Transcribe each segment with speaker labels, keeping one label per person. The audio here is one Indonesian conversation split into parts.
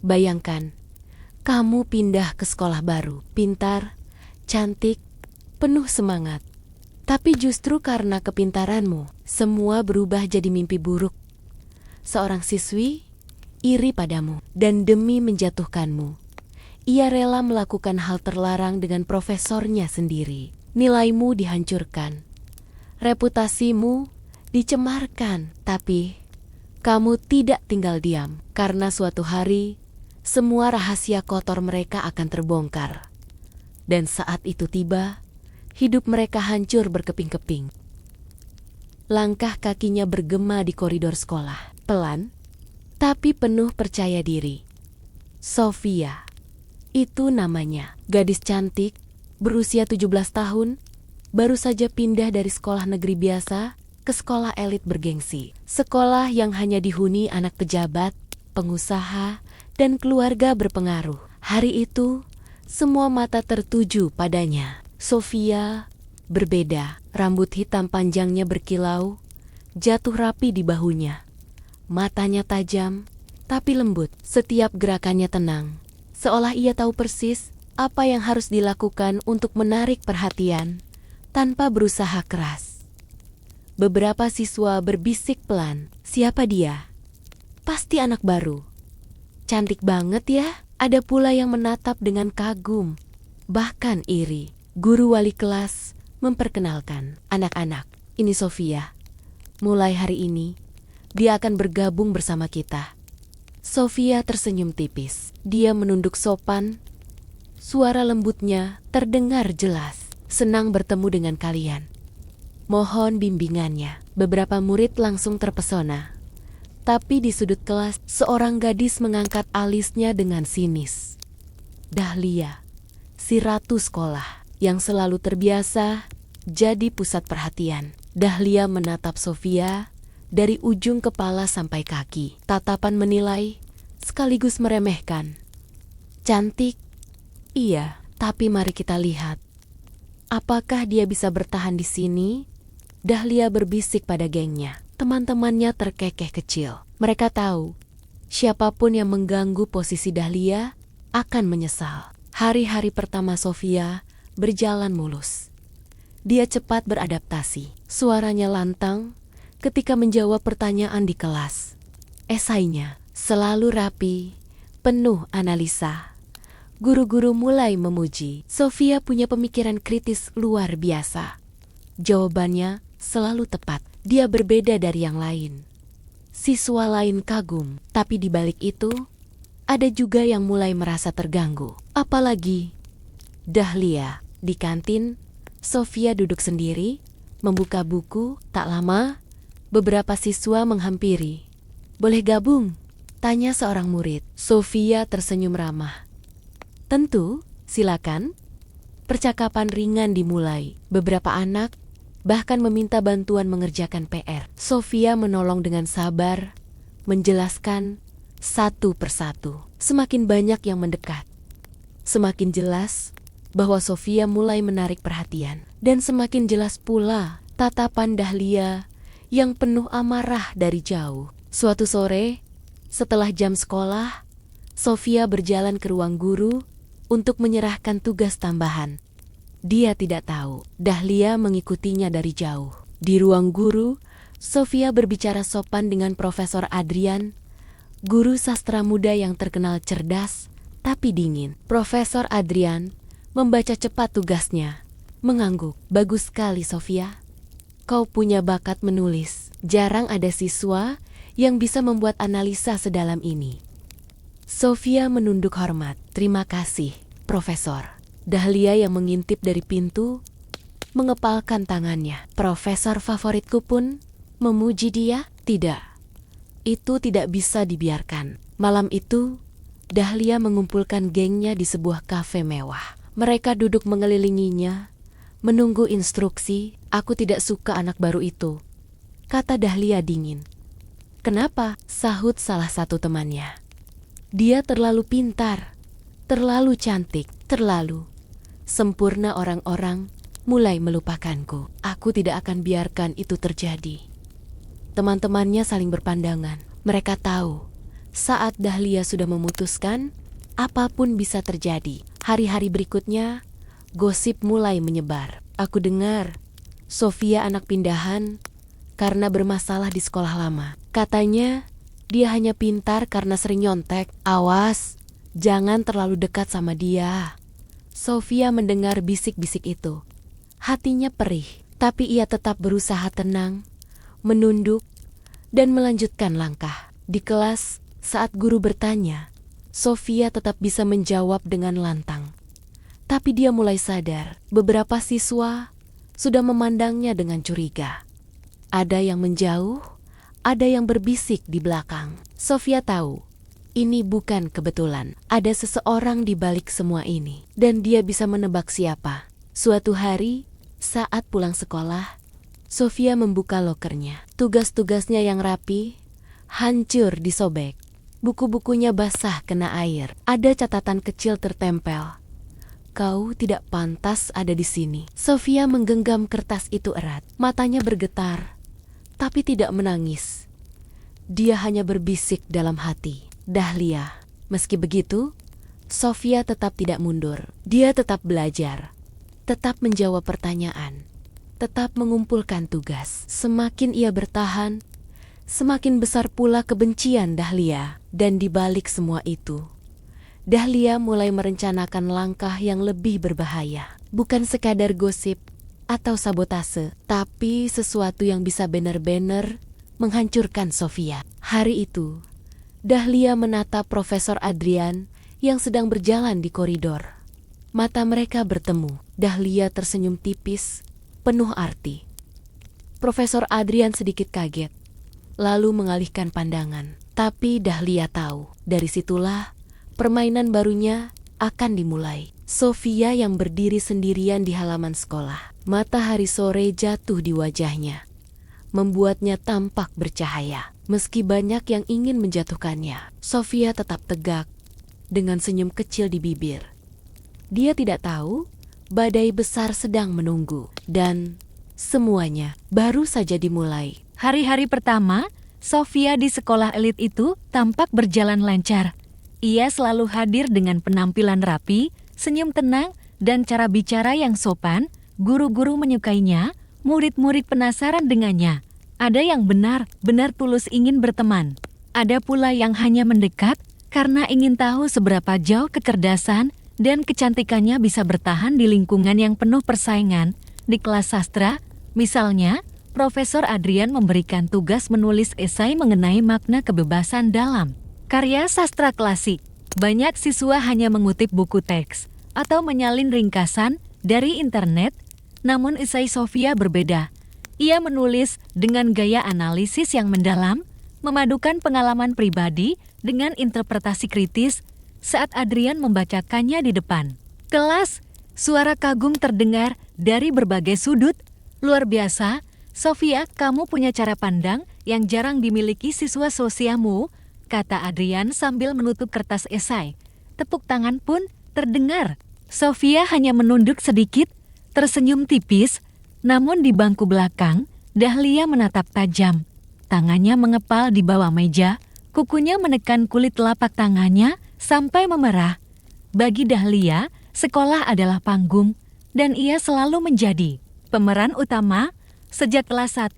Speaker 1: Bayangkan, kamu pindah ke sekolah baru, pintar, cantik, penuh semangat. Tapi justru karena kepintaranmu, semua berubah jadi mimpi buruk. Seorang siswi iri padamu, dan demi menjatuhkanmu, ia rela melakukan hal terlarang dengan profesornya sendiri. Nilaimu dihancurkan, reputasimu dicemarkan, tapi kamu tidak tinggal diam, karena suatu hari semua rahasia kotor mereka akan terbongkar. Dan saat itu tiba, hidup mereka hancur berkeping-keping. Langkah kakinya bergema di koridor sekolah, pelan, tapi penuh percaya diri. Sofia, itu namanya. Gadis cantik, berusia 17 tahun, baru saja pindah dari sekolah negeri biasa ke sekolah elit bergengsi. Sekolah yang hanya dihuni anak pejabat, pengusaha, dan keluarga berpengaruh. Hari itu, semua mata tertuju padanya. Sofia berbeda, rambut hitam panjangnya berkilau, jatuh rapi di bahunya. Matanya tajam, tapi lembut. Setiap gerakannya tenang, seolah ia tahu persis apa yang harus dilakukan untuk menarik perhatian tanpa berusaha keras. Beberapa siswa berbisik pelan, "Siapa dia? Pasti anak baru. Cantik banget ya." Ada pula yang menatap dengan kagum, bahkan iri. Guru wali kelas memperkenalkan, "Anak-anak, ini Sofia. Mulai hari ini, dia akan bergabung bersama kita." Sofia tersenyum tipis. Dia menunduk sopan. Suara lembutnya terdengar jelas. "Senang bertemu dengan kalian. Mohon bimbingannya." Beberapa murid langsung terpesona. Tapi di sudut kelas, seorang gadis mengangkat alisnya dengan sinis. Dahlia, si ratu sekolah, yang selalu terbiasa jadi pusat perhatian. Dahlia menatap Sofia dari ujung kepala sampai kaki. Tatapan menilai sekaligus meremehkan. "Cantik? Iya, tapi mari kita lihat. Apakah dia bisa bertahan di sini?" Dahlia berbisik pada gengnya. Teman-temannya terkekeh kecil. Mereka tahu, siapapun yang mengganggu posisi Dahlia akan menyesal. Hari-hari pertama Sofia berjalan mulus. Dia cepat beradaptasi. Suaranya lantang ketika menjawab pertanyaan di kelas. Esainya selalu rapi, penuh analisa. Guru-guru mulai memuji. Sofia punya pemikiran kritis luar biasa. Jawabannya selalu tepat. Dia berbeda dari yang lain. Siswa lain kagum, tapi di balik itu, ada juga yang mulai merasa terganggu. Apalagi Dahlia. Di kantin, Sofia duduk sendiri, membuka buku. Tak lama, beberapa siswa menghampiri. "Boleh gabung?" tanya seorang murid. Sofia tersenyum ramah. "Tentu, silakan." Percakapan ringan dimulai. Beberapa anak bahkan meminta bantuan mengerjakan PR. Sofia menolong dengan sabar, menjelaskan satu persatu. Semakin banyak yang mendekat, semakin jelas bahwa Sofia mulai menarik perhatian. Dan semakin jelas pula tatapan Dahlia yang penuh amarah dari jauh. Suatu sore, setelah jam sekolah, Sofia berjalan ke ruang guru untuk menyerahkan tugas tambahan. Dia tidak tahu, Dahlia mengikutinya dari jauh. Di ruang guru, Sofia berbicara sopan dengan Profesor Adrian, guru sastra muda yang terkenal cerdas tapi dingin. Profesor Adrian membaca cepat tugasnya, mengangguk. "Bagus sekali, Sofia. Kau punya bakat menulis. Jarang ada siswa yang bisa membuat analisa sedalam ini." Sofia menunduk hormat. "Terima kasih, Profesor." Dahlia yang mengintip dari pintu mengepalkan tangannya. "Profesor favoritku pun memuji dia?" "Tidak, itu tidak bisa dibiarkan." Malam itu, Dahlia mengumpulkan gengnya di sebuah kafe mewah. Mereka duduk mengelilinginya, menunggu instruksi. "Aku tidak suka anak baru itu," kata Dahlia dingin. "Kenapa?" sahut salah satu temannya. "Dia terlalu pintar, terlalu cantik, terlalu sempurna. Orang-orang mulai melupakanku. Aku tidak akan biarkan itu terjadi." Teman-temannya saling berpandangan. Mereka tahu Saat Dahlia sudah memutuskan, apapun bisa terjadi. Hari-hari berikutnya, gosip mulai menyebar. Aku dengar, Sofia anak pindahan karena bermasalah di sekolah lama. Katanya, dia hanya pintar karena sering nyontek. Awas, jangan terlalu dekat sama dia. Sofia mendengar bisik-bisik itu. Hatinya perih, tapi ia tetap berusaha tenang, menunduk, dan melanjutkan langkah. Di kelas, saat guru bertanya, Sofia tetap bisa menjawab dengan lantang. Tapi dia mulai sadar, beberapa siswa sudah memandangnya dengan curiga. Ada yang menjauh, ada yang berbisik di belakang. Sofia tahu, ini bukan kebetulan. Ada seseorang di balik semua ini, dan dia bisa menebak siapa. Suatu hari, saat pulang sekolah, Sofia membuka lokernya. Tugas-tugasnya yang rapi, hancur disobek. Buku-bukunya basah kena air. Ada catatan kecil tertempel. Kau tidak pantas ada di sini. Sofia menggenggam kertas itu erat. Matanya bergetar, tapi tidak menangis. Dia hanya berbisik dalam hati, Dahlia. Meski begitu, Sofia tetap tidak mundur. Dia tetap belajar, tetap menjawab pertanyaan, tetap mengumpulkan tugas. Semakin ia bertahan, semakin besar pula kebencian Dahlia. Dan di balik semua itu, Dahlia mulai merencanakan langkah yang lebih berbahaya. Bukan sekadar gosip atau sabotase, tapi sesuatu yang bisa benar-benar menghancurkan Sofia. Hari itu, Dahlia menatap Profesor Adrian yang sedang berjalan di koridor. Mata mereka bertemu. Dahlia tersenyum tipis, penuh arti. Profesor Adrian sedikit kaget, lalu mengalihkan pandangan. Tapi Dahlia tahu, dari situlah permainan barunya akan dimulai. Sofia yang berdiri sendirian di halaman sekolah. Matahari sore jatuh di wajahnya, membuatnya tampak bercahaya. Meski banyak yang ingin menjatuhkannya, Sofia tetap tegak dengan senyum kecil di bibir. Dia tidak tahu badai besar sedang menunggu, dan semuanya baru saja dimulai.
Speaker 2: Hari-hari pertama, Sofia di sekolah elit itu tampak berjalan lancar. Ia selalu hadir dengan penampilan rapi, senyum tenang, dan cara bicara yang sopan. Guru-guru menyukainya, murid-murid penasaran dengannya. Ada yang benar-benar tulus ingin berteman. Ada pula yang hanya mendekat karena ingin tahu seberapa jauh kecerdasan dan kecantikannya bisa bertahan di lingkungan yang penuh persaingan. Di kelas sastra, misalnya, Profesor Adrian memberikan tugas menulis esai mengenai makna kebebasan dalam karya sastra klasik. Banyak siswa hanya mengutip buku teks atau menyalin ringkasan dari internet, namun esai Sofia berbeda. Ia menulis dengan gaya analisis yang mendalam, memadukan pengalaman pribadi dengan interpretasi kritis. Saat Adrian membacakannya di depan kelas, suara kagum terdengar dari berbagai sudut. Luar biasa, Sofia, kamu punya cara pandang yang jarang dimiliki siswa sosiamu, kata Adrian sambil menutup kertas esai. Tepuk tangan pun terdengar. Sofia hanya menunduk sedikit, tersenyum tipis, namun di bangku belakang, Dahlia menatap tajam. Tangannya mengepal di bawah meja, kukunya menekan kulit telapak tangannya sampai memerah. Bagi Dahlia, sekolah adalah panggung, dan ia selalu menjadi pemeran utama. Sejak kelas 1,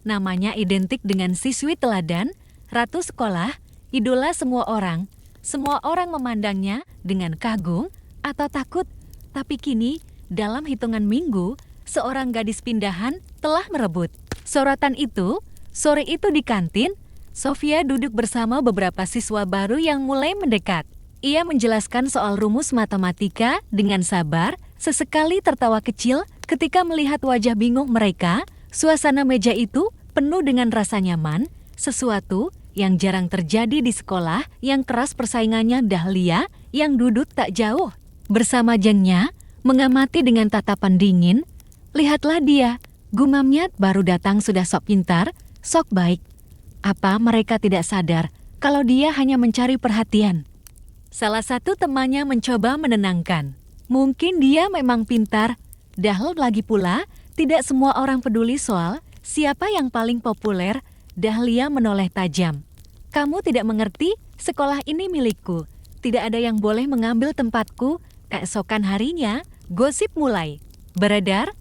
Speaker 2: namanya identik dengan siswi teladan, ratu sekolah, idola semua orang. Semua orang memandangnya dengan kagum atau takut. Tapi kini, dalam hitungan minggu, seorang gadis pindahan telah merebut sorotan itu. Sore itu di kantin, Sofia duduk bersama beberapa siswa baru yang mulai mendekat. Ia menjelaskan soal rumus matematika dengan sabar, sesekali tertawa kecil ketika melihat wajah bingung mereka. Suasana meja itu penuh dengan rasa nyaman, sesuatu yang jarang terjadi di sekolah yang keras persaingannya. Dahlia yang duduk tak jauh bersama gengnya, mengamati dengan tatapan dingin. Lihatlah dia, gumamnya, baru datang sudah sok pintar, sok baik. Apa mereka tidak sadar kalau dia hanya mencari perhatian? Salah satu temannya mencoba menenangkan. Mungkin dia memang pintar. Lagi pula, tidak semua orang peduli soal siapa yang paling populer. Dahlia menoleh tajam. Kamu tidak mengerti, sekolah ini milikku. Tidak ada yang boleh mengambil tempatku. Keesokan harinya, gosip mulai beredar.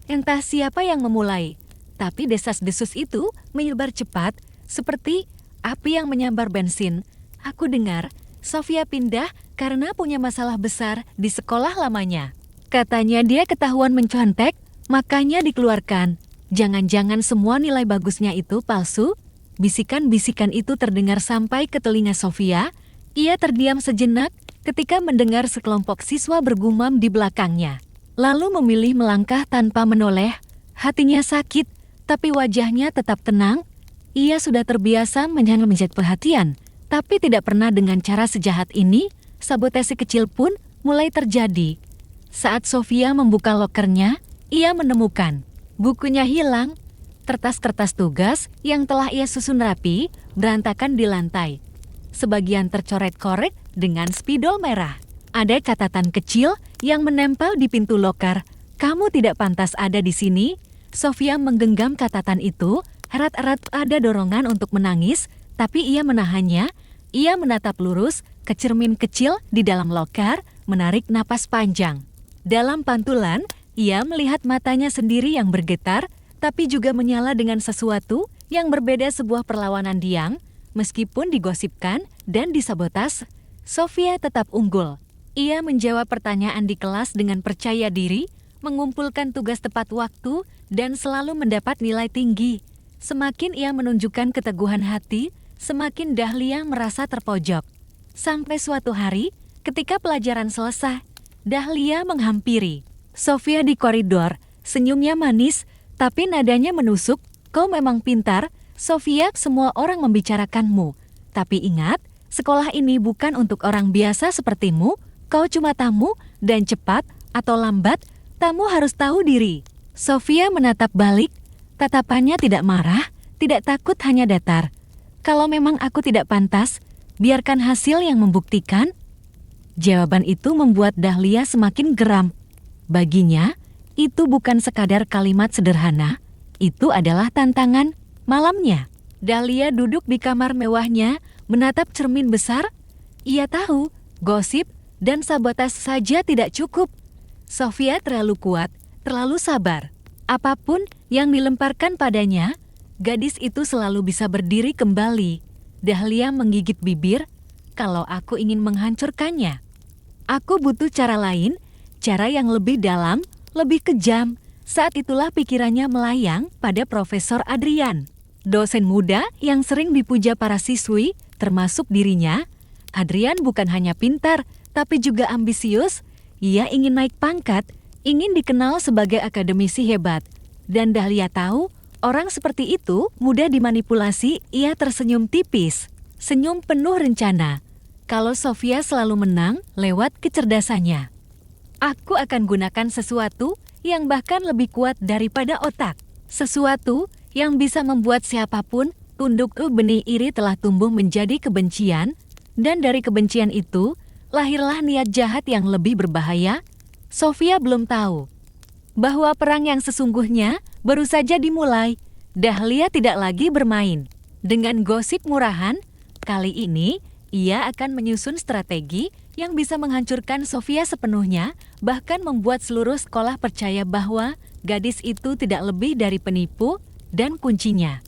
Speaker 2: Entah siapa yang memulai, tapi desas-desus itu menyebar cepat seperti api yang menyambar bensin. Aku dengar Sofia pindah karena punya masalah besar di sekolah lamanya. Katanya dia ketahuan mencontek, makanya dikeluarkan. Jangan-jangan semua nilai bagusnya itu palsu? Bisikan-bisikan itu terdengar sampai ke telinga Sofia. Ia terdiam sejenak ketika mendengar sekelompok siswa bergumam di belakangnya. Lalu memilih melangkah tanpa menoleh. Hatinya sakit, tapi wajahnya tetap tenang. Ia sudah terbiasa menjadi perhatian, tapi tidak pernah dengan cara sejahat ini. Sabotase kecil pun mulai terjadi. Saat Sofia membuka lokernya, ia menemukan bukunya hilang. Kertas-kertas tugas yang telah ia susun rapi berantakan di lantai. Sebagian tercoret-korek dengan spidol merah. Ada catatan kecil yang menempel di pintu loker. Kamu tidak pantas ada di sini. Sofia menggenggam catatan itu. Erat-erat ada dorongan untuk menangis, tapi ia menahannya. Ia menatap lurus ke cermin kecil di dalam loker, menarik napas panjang. Dalam pantulan, ia melihat matanya sendiri yang bergetar, tapi juga menyala dengan sesuatu yang berbeda, sebuah perlawanan diam. Meskipun digosipkan dan disabotas, Sofia tetap unggul. Ia menjawab pertanyaan di kelas dengan percaya diri, mengumpulkan tugas tepat waktu, dan selalu mendapat nilai tinggi. Semakin ia menunjukkan keteguhan hati, semakin Dahlia merasa terpojok. Sampai suatu hari, ketika pelajaran selesai, Dahlia menghampiri Sofia di koridor. Senyumnya manis, tapi nadanya menusuk. Kau memang pintar, Sofia, semua orang membicarakanmu. Tapi ingat, sekolah ini bukan untuk orang biasa sepertimu. Kau cuma tamu, dan cepat atau lambat, tamu harus tahu diri. Sofia menatap balik, tatapannya tidak marah, tidak takut, hanya datar. Kalau memang aku tidak pantas, biarkan hasil yang membuktikan. Jawaban itu membuat Dahlia semakin geram. Baginya, itu bukan sekadar kalimat sederhana, itu adalah tantangan. Malamnya, Dahlia duduk di kamar mewahnya, menatap cermin besar. Ia tahu, gosip dan sabotase saja tidak cukup. Sofia terlalu kuat, terlalu sabar. Apapun yang dilemparkan padanya, gadis itu selalu bisa berdiri kembali. Dahlia menggigit bibir. Kalau aku ingin menghancurkannya, aku butuh cara lain, cara yang lebih dalam, lebih kejam. Saat itulah pikirannya melayang pada Profesor Adrian, dosen muda yang sering dipuja para siswi, termasuk dirinya. Adrian bukan hanya pintar, tapi juga ambisius. Ia ingin naik pangkat, ingin dikenal sebagai akademisi hebat. Dan Dahlia tahu, orang seperti itu mudah dimanipulasi. Ia tersenyum tipis, senyum penuh rencana. Kalau Sofia selalu menang lewat kecerdasannya, aku akan gunakan sesuatu yang bahkan lebih kuat daripada otak. Sesuatu yang bisa membuat siapapun tunduk. Benih iri telah tumbuh menjadi kebencian, dan dari kebencian itu lahirlah niat jahat yang lebih berbahaya. Sofia belum tahu bahwa perang yang sesungguhnya baru saja dimulai. Dahlia tidak lagi bermain dengan gosip murahan. Kali ini ia akan menyusun strategi yang bisa menghancurkan Sofia sepenuhnya, bahkan membuat seluruh sekolah percaya bahwa gadis itu tidak lebih dari penipu, dan kuncinya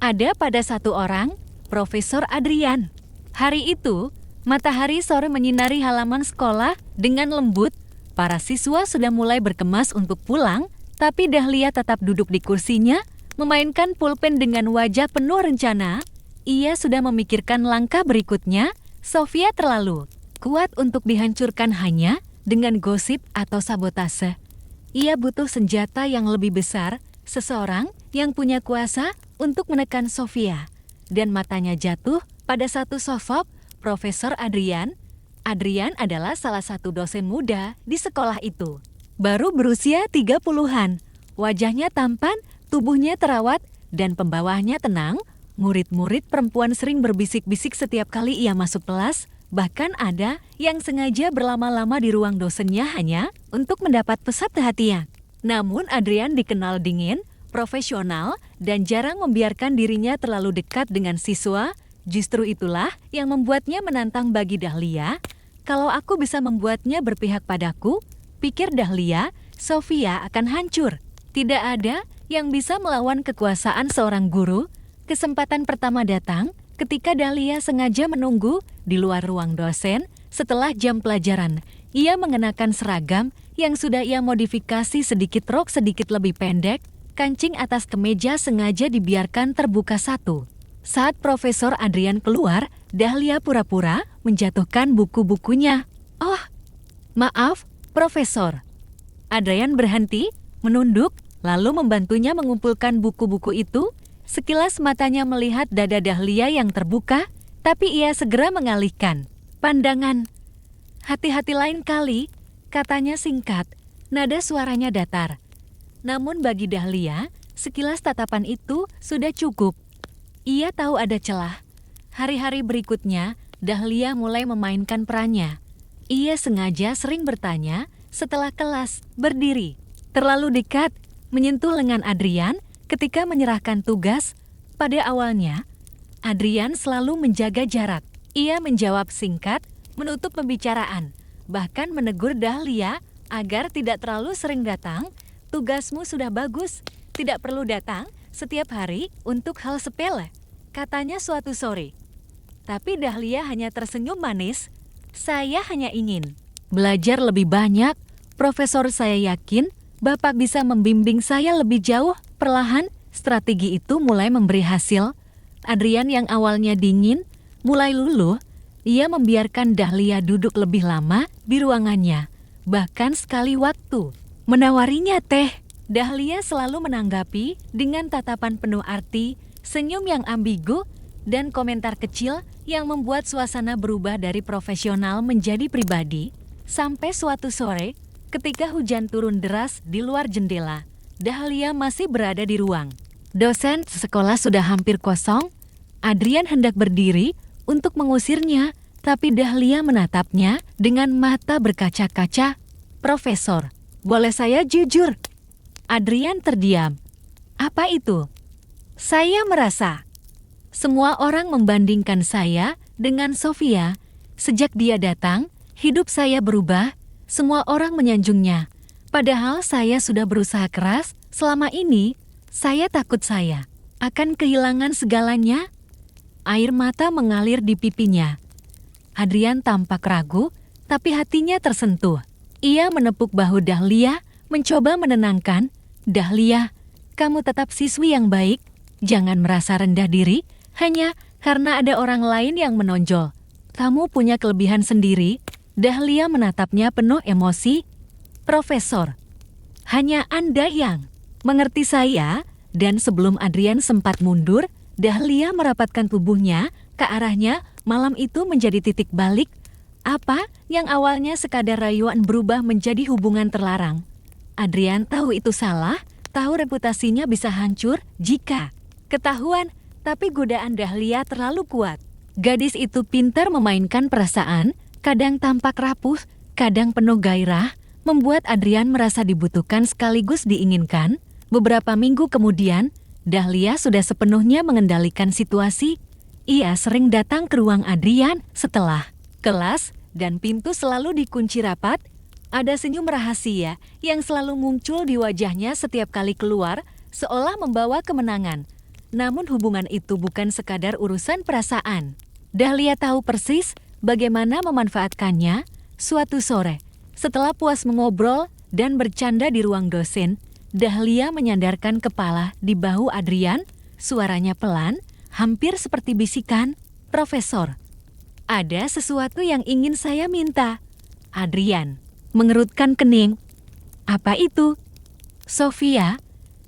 Speaker 2: ada pada satu orang, Profesor Adrian. Hari itu, matahari sore menyinari halaman sekolah dengan lembut. Para siswa sudah mulai berkemas untuk pulang, tapi Dahlia tetap duduk di kursinya, memainkan pulpen dengan wajah penuh rencana. Ia sudah memikirkan langkah berikutnya. Sofia terlalu kuat untuk dihancurkan hanya dengan gosip atau sabotase. Ia butuh senjata yang lebih besar, seseorang yang punya kuasa untuk menekan Sofia. Dan matanya jatuh pada satu sosok, Profesor Adrian. Adrian adalah salah satu dosen muda di sekolah itu. Baru berusia 30-an, wajahnya tampan, tubuhnya terawat, dan pembawahnya tenang. Murid-murid perempuan sering berbisik-bisik setiap kali ia masuk kelas. Bahkan ada yang sengaja berlama-lama di ruang dosennya hanya untuk mendapat pusat perhatian. Namun Adrian dikenal dingin, profesional, dan jarang membiarkan dirinya terlalu dekat dengan siswa. Justru itulah yang membuatnya menantang bagi Dahlia. Kalau aku bisa membuatnya berpihak padaku, pikir Dahlia, Sofia akan hancur. Tidak ada yang bisa melawan kekuasaan seorang guru. Kesempatan pertama datang ketika Dahlia sengaja menunggu di luar ruang dosen setelah jam pelajaran. Ia mengenakan seragam yang sudah ia modifikasi sedikit rok sedikit lebih pendek, kancing atas kemeja sengaja dibiarkan terbuka satu. Saat Profesor Adrian keluar, Dahlia pura-pura menjatuhkan buku-bukunya. "Oh, maaf, Profesor." Adrian berhenti, menunduk, lalu membantunya mengumpulkan buku-buku itu. Sekilas matanya melihat dada Dahlia yang terbuka, tapi ia segera mengalihkan pandangan. "Hati-hati lain kali," katanya singkat, nada suaranya datar. Namun bagi Dahlia, sekilas tatapan itu sudah cukup. Ia tahu ada celah. Hari-hari berikutnya, Dahlia mulai memainkan perannya. Ia sengaja sering bertanya setelah kelas, berdiri, terlalu dekat, menyentuh lengan Adrian ketika menyerahkan tugas. Pada awalnya, Adrian selalu menjaga jarak. Ia menjawab singkat, menutup pembicaraan, bahkan menegur Dahlia agar tidak terlalu sering datang. "Tugasmu sudah bagus, tidak perlu datang setiap hari untuk hal sepele," katanya suatu sore. Tapi Dahlia hanya tersenyum manis. "Saya hanya ingin belajar lebih banyak, Profesor. Saya yakin Bapak bisa membimbing saya lebih jauh." Perlahan, strategi itu mulai memberi hasil. Adrian yang awalnya dingin, mulai luluh. Ia membiarkan Dahlia duduk lebih lama di ruangannya. Bahkan sekali waktu menawarinya teh, Dahlia selalu menanggapi dengan tatapan penuh arti, senyum yang ambigu, dan komentar kecil yang membuat suasana berubah dari profesional menjadi pribadi. Sampai suatu sore, ketika hujan turun deras di luar jendela, Dahlia masih berada di ruang. Dosen sekolah sudah hampir kosong. Adrian hendak berdiri untuk mengusirnya, tapi Dahlia menatapnya dengan mata berkaca-kaca. "Profesor, boleh saya jujur?" Adrian terdiam. "Apa itu?" "Saya merasa semua orang membandingkan saya dengan Sofia. Sejak dia datang, hidup saya berubah. Semua orang menyanjungnya. Padahal saya sudah berusaha keras selama ini. Saya takut saya akan kehilangan segalanya." Air mata mengalir di pipinya. Adrian tampak ragu, tapi hatinya tersentuh. Ia menepuk bahu Dahlia, mencoba menenangkan. "Dahlia, kamu tetap siswi yang baik. Jangan merasa rendah diri hanya karena ada orang lain yang menonjol. Kamu punya kelebihan sendiri." Dahlia menatapnya penuh emosi. "Profesor, hanya Anda yang mengerti saya." Dan sebelum Adrian sempat mundur, Dahlia merapatkan tubuhnya ke arahnya. Malam itu menjadi titik balik. Apa yang awalnya sekadar rayuan berubah menjadi hubungan terlarang. Adrian tahu itu salah, tahu reputasinya bisa hancur jika ketahuan, tapi godaan Dahlia terlalu kuat. Gadis itu pintar memainkan perasaan, kadang tampak rapuh, kadang penuh gairah, membuat Adrian merasa dibutuhkan sekaligus diinginkan. Beberapa minggu kemudian, Dahlia sudah sepenuhnya mengendalikan situasi. Ia sering datang ke ruang Adrian setelah kelas dan pintu selalu dikunci rapat. Ada senyum rahasia yang selalu muncul di wajahnya setiap kali keluar, seolah membawa kemenangan. Namun hubungan itu bukan sekadar urusan perasaan. Dahlia tahu persis bagaimana memanfaatkannya. Suatu sore, setelah puas mengobrol dan bercanda di ruang dosen, Dahlia menyandarkan kepala di bahu Adrian. Suaranya pelan, hampir seperti bisikan. "Profesor, ada sesuatu yang ingin saya minta." Adrian mengerutkan kening. "Apa itu?" "Sofia."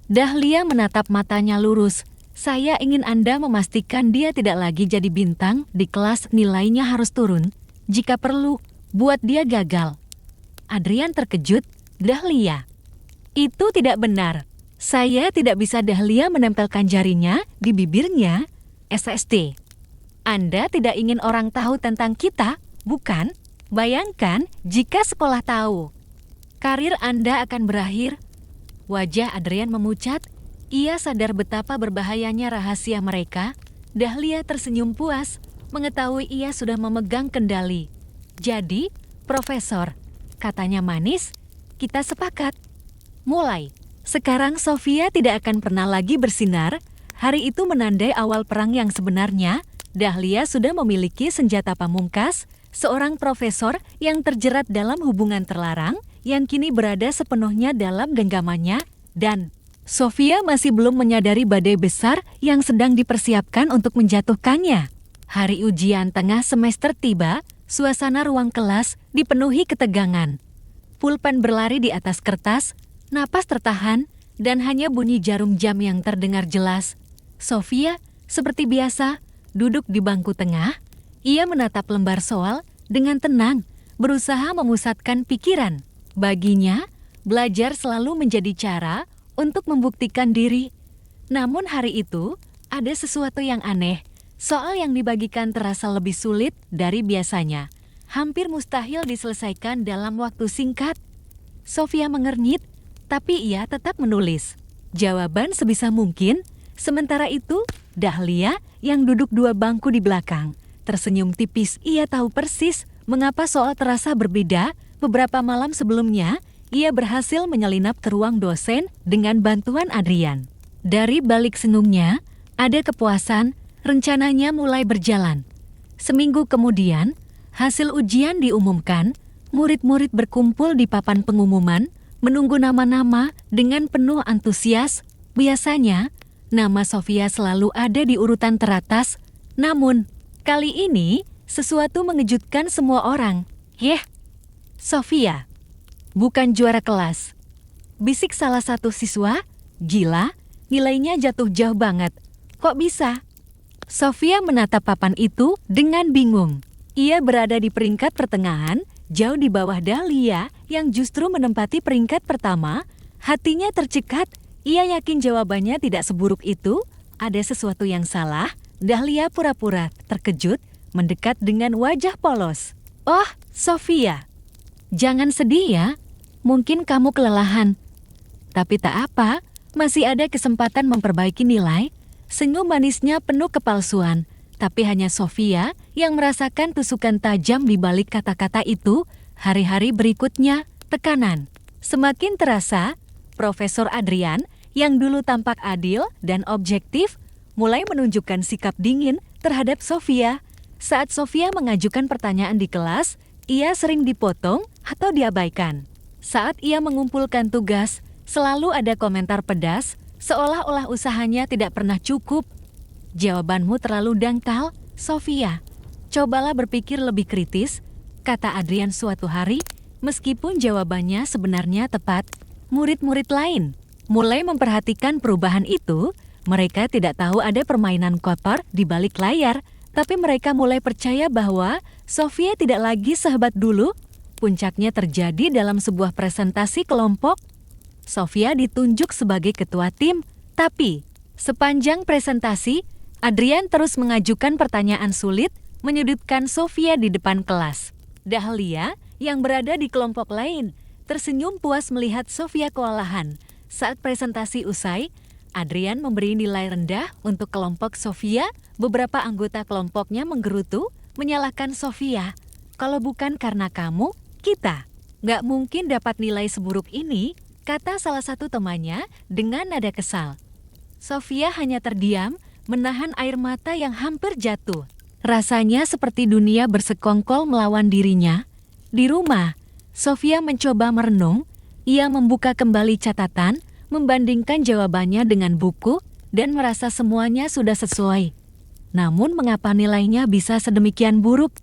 Speaker 2: Dahlia menatap matanya lurus. "Saya ingin Anda memastikan dia tidak lagi jadi bintang di kelas. Nilainya harus turun. Jika perlu, buat dia gagal." Adrian terkejut. "Dahlia, itu tidak benar." "Saya tidak bisa." Dahlia menempelkan jarinya di bibirnya. "SST. Anda tidak ingin orang tahu tentang kita, bukan? Bayangkan jika sekolah tahu. Karir Anda akan berakhir." Wajah Adrian memucat. Ia sadar betapa berbahayanya rahasia mereka. Dahlia tersenyum puas, mengetahui ia sudah memegang kendali. Jadi, Profesor, katanya manis, kita sepakat. Mulai. Sekarang Sofia tidak akan pernah lagi bersinar. Hari itu menandai awal perang yang sebenarnya. Dahlia sudah memiliki senjata pamungkas, seorang profesor yang terjerat dalam hubungan terlarang, yang kini berada sepenuhnya dalam genggamannya, dan Sofia masih belum menyadari badai besar yang sedang dipersiapkan untuk menjatuhkannya. Hari ujian tengah semester tiba, suasana ruang kelas dipenuhi ketegangan. Pulpen berlari di atas kertas, napas tertahan, dan hanya bunyi jarum jam yang terdengar jelas. Sofia, seperti biasa, duduk di bangku tengah. Ia menatap lembar soal dengan tenang, berusaha memusatkan pikiran. Baginya, belajar selalu menjadi cara untuk membuktikan diri. Namun hari itu, ada sesuatu yang aneh. Soal yang dibagikan terasa lebih sulit dari biasanya. Hampir mustahil diselesaikan dalam waktu singkat. Sofia mengernyit, tapi ia tetap menulis jawaban sebisa mungkin. Sementara itu, Dahlia yang duduk dua bangku di belakang tersenyum tipis. Ia tahu persis mengapa soal terasa berbeda. Beberapa malam sebelumnya, ia berhasil menyelinap ke ruang dosen dengan bantuan Adrian. Dari balik senyumnya, ada kepuasan. Rencananya mulai berjalan. Seminggu kemudian, hasil ujian diumumkan. Murid-murid berkumpul di papan pengumuman, menunggu nama-nama dengan penuh antusias. Biasanya, nama Sofia selalu ada di urutan teratas. Namun, kali ini sesuatu mengejutkan semua orang. Sofia, bukan juara kelas. Bisik salah satu siswa, gila, nilainya jatuh jauh banget. Kok bisa? Sofia menatap papan itu dengan bingung. Ia berada di peringkat pertengahan, jauh di bawah Dahlia yang justru menempati peringkat pertama. Hatinya tercekat, ia yakin jawabannya tidak seburuk itu. Ada sesuatu yang salah. Dahlia pura-pura terkejut, mendekat dengan wajah polos. Oh, Sofia, jangan sedih ya. Mungkin kamu kelelahan. Tapi tak apa, masih ada kesempatan memperbaiki nilai. Senyum manisnya penuh kepalsuan. Tapi hanya Sofia yang merasakan tusukan tajam di balik kata-kata itu. Hari-hari berikutnya, tekanan semakin terasa. Profesor Adrian, yang dulu tampak adil dan objektif, mulai menunjukkan sikap dingin terhadap Sofia. Saat Sofia mengajukan pertanyaan di kelas, ia sering dipotong atau diabaikan. Saat ia mengumpulkan tugas, selalu ada komentar pedas, seolah-olah usahanya tidak pernah cukup. Jawabanmu terlalu dangkal, Sofia. Cobalah berpikir lebih kritis, kata Adrian suatu hari. Meskipun jawabannya sebenarnya tepat, murid-murid lain mulai memperhatikan perubahan itu. Mereka tidak tahu ada permainan kotor di balik layar, tapi mereka mulai percaya bahwa Sofia tidak lagi sehebat dulu. Puncaknya terjadi dalam sebuah presentasi kelompok. Sofia ditunjuk sebagai ketua tim, tapi sepanjang presentasi, Adrian terus mengajukan pertanyaan sulit, menyudutkan Sofia di depan kelas. Dahlia, yang berada di kelompok lain, tersenyum puas melihat Sofia kewalahan. Saat presentasi usai, Adrian memberi nilai rendah untuk kelompok Sofia. Beberapa anggota kelompoknya menggerutu, menyalahkan Sofia. Kalau bukan karena kamu, kita nggak mungkin dapat nilai seburuk ini, kata salah satu temannya dengan nada kesal. Sofia hanya terdiam, menahan air mata yang hampir jatuh. Rasanya seperti dunia bersekongkol melawan dirinya. Di rumah, Sofia mencoba merenung. Ia membuka kembali catatan, membandingkan jawabannya dengan buku, dan merasa semuanya sudah sesuai. Namun mengapa nilainya bisa sedemikian buruk?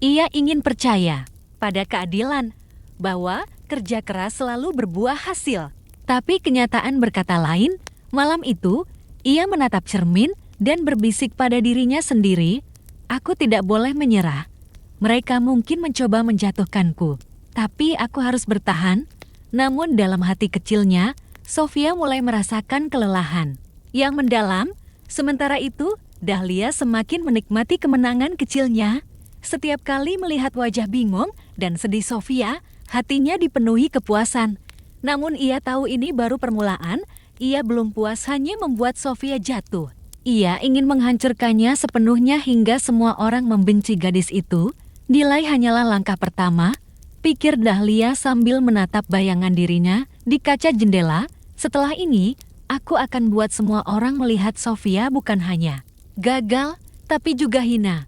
Speaker 2: Ia ingin percaya pada keadilan, bahwa kerja keras selalu berbuah hasil. Tapi kenyataan berkata lain. Malam itu, ia menatap cermin dan berbisik pada dirinya sendiri, aku tidak boleh menyerah. Mereka mungkin mencoba menjatuhkanku, tapi aku harus bertahan. Namun dalam hati kecilnya, Sofia mulai merasakan kelelahan yang mendalam. Sementara itu, Dahlia semakin menikmati kemenangan kecilnya. Setiap kali melihat wajah bingung dan sedih Sofia, hatinya dipenuhi kepuasan. Namun ia tahu ini baru permulaan. Ia belum puas hanya membuat Sofia jatuh. Ia ingin menghancurkannya sepenuhnya hingga semua orang membenci gadis itu. Nilai hanyalah langkah pertama, pikir Dahlia sambil menatap bayangan dirinya di kaca jendela. Setelah ini, aku akan buat semua orang melihat Sofia bukan hanya gagal, tapi juga hina.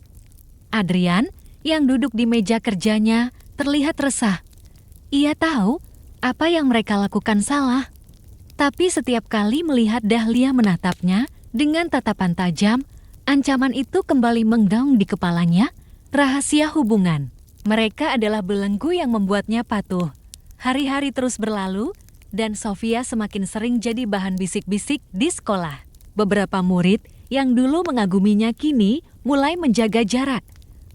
Speaker 2: Adrian, yang duduk di meja kerjanya, terlihat resah. Ia tahu apa yang mereka lakukan salah. Tapi setiap kali melihat Dahlia menatapnya dengan tatapan tajam, ancaman itu kembali menggaung di kepalanya. Rahasia hubungan mereka adalah belenggu yang membuatnya patuh. Hari-hari terus berlalu, dan Sofia semakin sering jadi bahan bisik-bisik di sekolah. Beberapa murid yang dulu mengaguminya kini mulai menjaga jarak.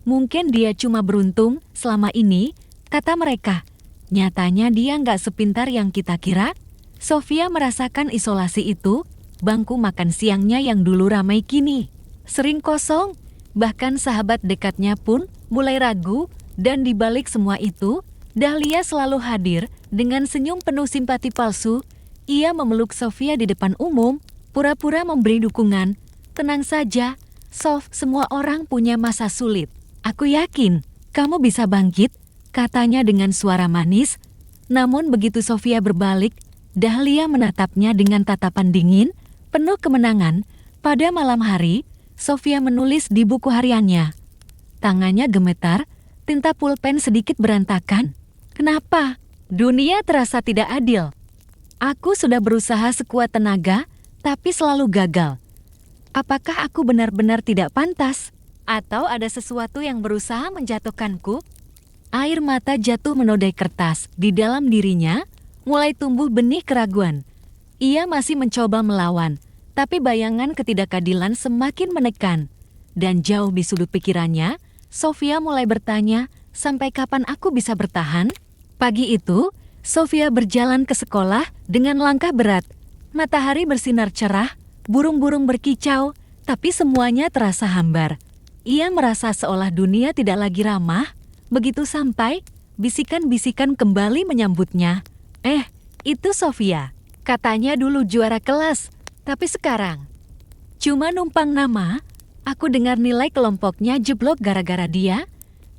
Speaker 2: Mungkin dia cuma beruntung selama ini, kata mereka. Nyatanya dia nggak sepintar yang kita kira. Sofia merasakan isolasi itu, bangku makan siangnya yang dulu ramai kini sering kosong. Bahkan sahabat dekatnya pun mulai ragu, dan di balik semua itu, Dahlia selalu hadir dengan senyum penuh simpati palsu. Ia memeluk Sofia di depan umum, pura-pura memberi dukungan. Tenang saja, Sof, semua orang punya masa sulit. Aku yakin kamu bisa bangkit, katanya dengan suara manis. Namun begitu Sofia berbalik, Dahlia menatapnya dengan tatapan dingin, penuh kemenangan. Pada malam hari, Sofia menulis di buku hariannya. Tangannya gemetar, tinta pulpen sedikit berantakan. Kenapa? Dunia terasa tidak adil. Aku sudah berusaha sekuat tenaga, tapi selalu gagal. Apakah aku benar-benar tidak pantas? Atau ada sesuatu yang berusaha menjatuhkanku? Air mata jatuh menodai kertas. Di dalam dirinya, mulai tumbuh benih keraguan. Ia masih mencoba melawan, tapi bayangan ketidakadilan semakin menekan. Dan jauh di sudut pikirannya, Sofia mulai bertanya, sampai kapan aku bisa bertahan? Pagi itu, Sofia berjalan ke sekolah dengan langkah berat. Matahari bersinar cerah, burung-burung berkicau, tapi semuanya terasa hambar. Ia merasa seolah dunia tidak lagi ramah. Begitu sampai, bisikan-bisikan kembali menyambutnya. Itu Sofia. Katanya dulu juara kelas. Tapi sekarang, cuma numpang nama. Aku dengar nilai kelompoknya jeblok gara-gara dia.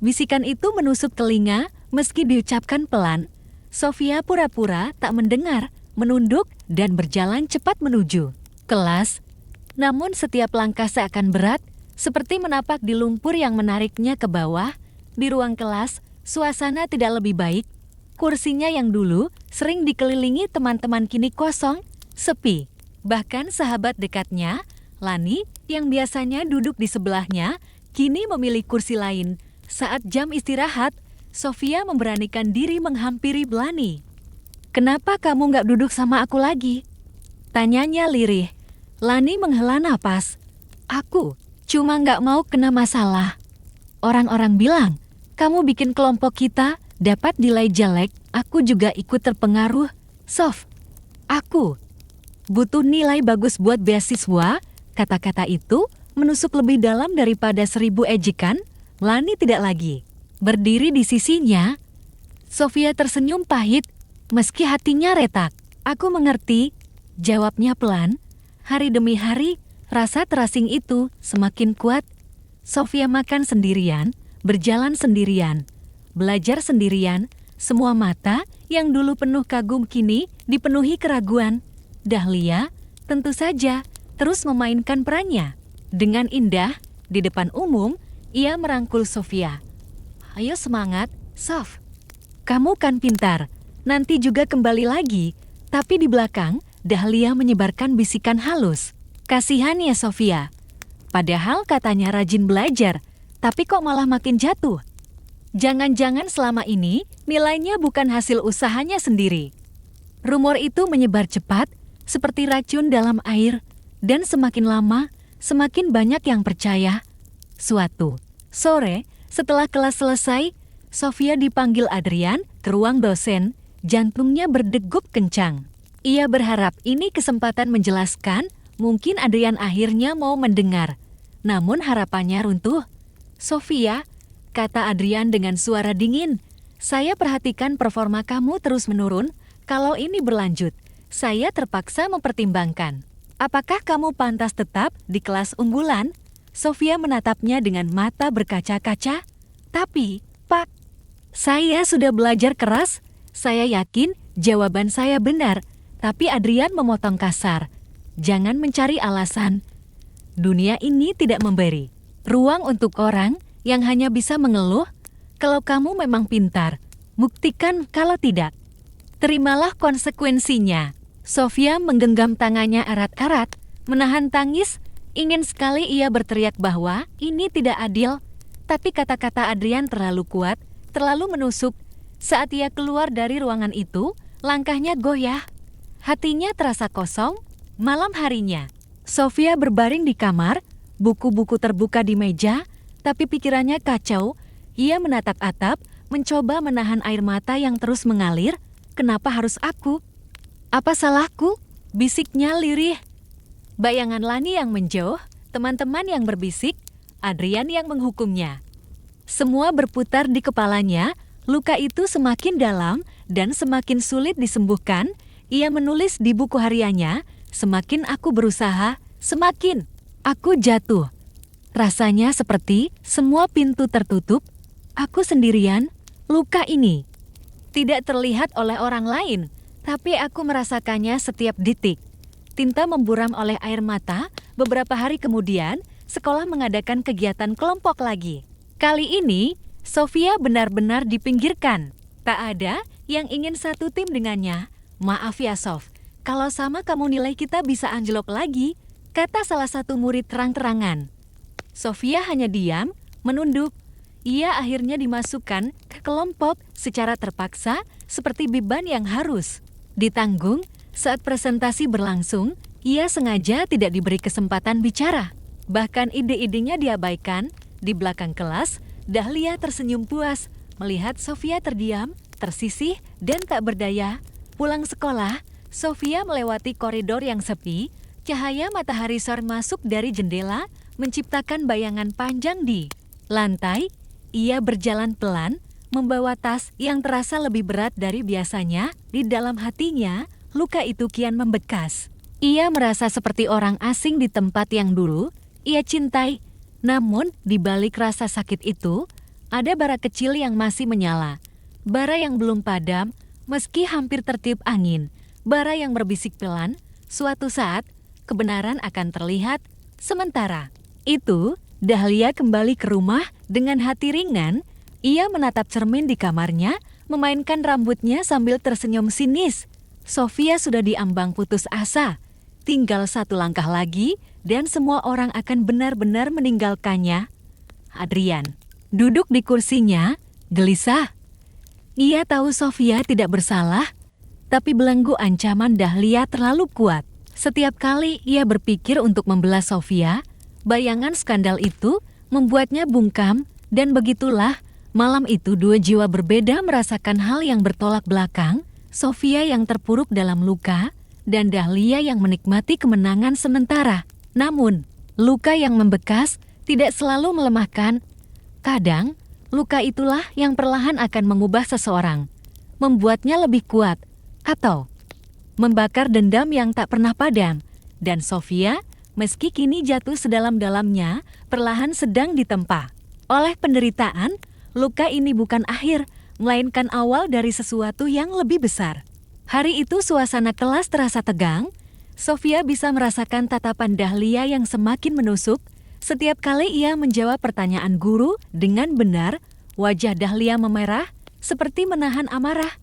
Speaker 2: Bisikan itu menusuk telinga meski diucapkan pelan. Sofia pura-pura tak mendengar, menunduk dan berjalan cepat menuju kelas. Namun setiap langkah seakan berat, seperti menapak di lumpur yang menariknya ke bawah. Di ruang kelas, suasana tidak lebih baik. Kursinya yang dulu sering dikelilingi teman-teman kini kosong, sepi. Bahkan sahabat dekatnya, Lani, yang biasanya duduk di sebelahnya, kini memilih kursi lain. Saat jam istirahat, Sofia memberanikan diri menghampiri Lani. "Kenapa kamu nggak duduk sama aku lagi?" tanyanya lirih. Lani menghela napas. "Aku cuma nggak mau kena masalah. Orang-orang bilang, kamu bikin kelompok kita dapat nilai jelek, aku juga ikut terpengaruh. Sof, aku butuh nilai bagus buat beasiswa." Kata-kata itu menusuk lebih dalam daripada 1000 ejekan. Lani tidak lagi berdiri di sisinya. Sofia tersenyum pahit, meski hatinya retak. "Aku mengerti," jawabnya pelan. Hari demi hari, rasa terasing itu semakin kuat. Sofia makan sendirian, berjalan sendirian, belajar sendirian. Semua mata yang dulu penuh kagum kini dipenuhi keraguan. Dahlia, tentu saja, terus memainkan perannya. Dengan indah, di depan umum, ia merangkul Sofia. "Ayo semangat, Sof. Kamu kan pintar, nanti juga kembali lagi." Tapi di belakang, Dahlia menyebarkan bisikan halus. "Kasihan ya Sofia. Padahal katanya rajin belajar, tapi kok malah makin jatuh. Jangan-jangan selama ini nilainya bukan hasil usahanya sendiri." Rumor itu menyebar cepat, seperti racun dalam air, dan semakin lama, semakin banyak yang percaya. Suatu sore, setelah kelas selesai, Sofia dipanggil Adrian ke ruang dosen. Jantungnya berdegup kencang. Ia berharap ini kesempatan menjelaskan, mungkin Adrian akhirnya mau mendengar. Namun harapannya runtuh. "Sofia," kata Adrian dengan suara dingin, "saya perhatikan performa kamu terus menurun. Kalau ini berlanjut, saya terpaksa mempertimbangkan Apakah kamu pantas tetap di kelas unggulan? Sofia menatapnya dengan mata berkaca-kaca. Tapi, Pak, saya sudah belajar keras. Saya yakin jawaban saya benar. Tapi Adrian memotong kasar. Jangan mencari alasan. Dunia ini tidak memberi ruang untuk orang yang hanya bisa mengeluh. Kalau kamu memang pintar, buktikan kalau tidak. Terimalah konsekuensinya. Sofia menggenggam tangannya erat-erat, menahan tangis. Ingin sekali ia berteriak bahwa ini tidak adil. Tapi kata-kata Adrian terlalu kuat, terlalu menusuk. Saat ia keluar dari ruangan itu, langkahnya goyah. Hatinya terasa kosong. Malam harinya, Sofia berbaring di kamar, buku-buku terbuka di meja, tapi pikirannya kacau. Ia menatap atap, mencoba menahan air mata yang terus mengalir. Kenapa harus aku? Apa salahku? Bisiknya lirih. Bayangan Lani yang menjauh, teman-teman yang berbisik, Adrian yang menghukumnya. Semua berputar di kepalanya, luka itu semakin dalam dan semakin sulit disembuhkan. Ia menulis di buku hariannya, semakin aku berusaha, semakin aku jatuh. Rasanya seperti semua pintu tertutup, aku sendirian, luka ini tidak terlihat oleh orang lain, tapi aku merasakannya setiap detik. Tinta memburam oleh air mata. Beberapa hari kemudian, sekolah mengadakan kegiatan kelompok lagi. Kali ini, Sofia benar-benar dipinggirkan. Tak ada yang ingin satu tim dengannya. Maaf ya Sof, kalau sama kamu nilai kita bisa anjlok lagi, kata salah satu murid terang-terangan. Sofia hanya diam, menunduk. Ia akhirnya dimasukkan ke kelompok secara terpaksa seperti beban yang harus ditanggung. Saat presentasi berlangsung, ia sengaja tidak diberi kesempatan bicara. Bahkan ide-idenya diabaikan. Di belakang kelas, Dahlia tersenyum puas melihat Sofia terdiam, tersisih, dan tak berdaya. Pulang sekolah, Sofia melewati koridor yang sepi. Cahaya matahari sore masuk dari jendela, menciptakan bayangan panjang di lantai. Ia berjalan pelan, membawa tas yang terasa lebih berat dari biasanya. Di dalam hatinya, luka itu kian membekas. Ia merasa seperti orang asing di tempat yang dulu ia cintai. Namun, di balik rasa sakit itu, ada bara kecil yang masih menyala. Bara yang belum padam, meski hampir tertiup angin. Bara yang berbisik pelan, suatu saat, kebenaran akan terlihat. Sementara itu, Dahlia kembali ke rumah dengan hati ringan. Ia menatap cermin di kamarnya, memainkan rambutnya sambil tersenyum sinis. Sofia sudah diambang putus asa. Tinggal satu langkah lagi dan semua orang akan benar-benar meninggalkannya. Adrian duduk di kursinya, gelisah. Ia tahu Sofia tidak bersalah, tapi belenggu ancaman Dahlia terlalu kuat. Setiap kali ia berpikir untuk membelah Sofia, bayangan skandal itu membuatnya bungkam, dan begitulah, malam itu dua jiwa berbeda merasakan hal yang bertolak belakang. Sofia yang terpuruk dalam luka, dan Dahlia yang menikmati kemenangan sementara. Namun, luka yang membekas tidak selalu melemahkan. Kadang, luka itulah yang perlahan akan mengubah seseorang, membuatnya lebih kuat, atau membakar dendam yang tak pernah padam. Dan Sofia, meski kini jatuh sedalam-dalamnya, perlahan sedang ditempa oleh penderitaan. Luka ini bukan akhir, melainkan awal dari sesuatu yang lebih besar. Hari itu suasana kelas terasa tegang. Sofia bisa merasakan tatapan Dahlia yang semakin menusuk. Setiap kali ia menjawab pertanyaan guru dengan benar, wajah Dahlia memerah seperti menahan amarah.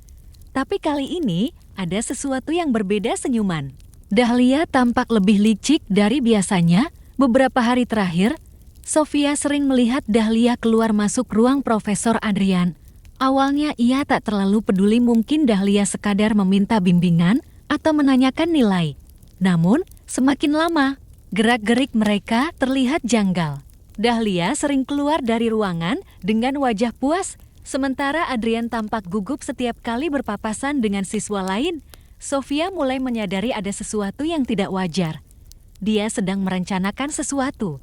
Speaker 2: Tapi kali ini ada sesuatu yang berbeda senyuman. Dahlia tampak lebih licik dari biasanya. Beberapa hari terakhir, Sofia sering melihat Dahlia keluar masuk ruang Profesor Adrian. Awalnya ia tak terlalu peduli, mungkin Dahlia sekadar meminta bimbingan atau menanyakan nilai. Namun, semakin lama, gerak-gerik mereka terlihat janggal. Dahlia sering keluar dari ruangan dengan wajah puas, sementara Adrian tampak gugup setiap kali berpapasan dengan siswa lain. Sofia mulai menyadari ada sesuatu yang tidak wajar. Dia sedang merencanakan sesuatu.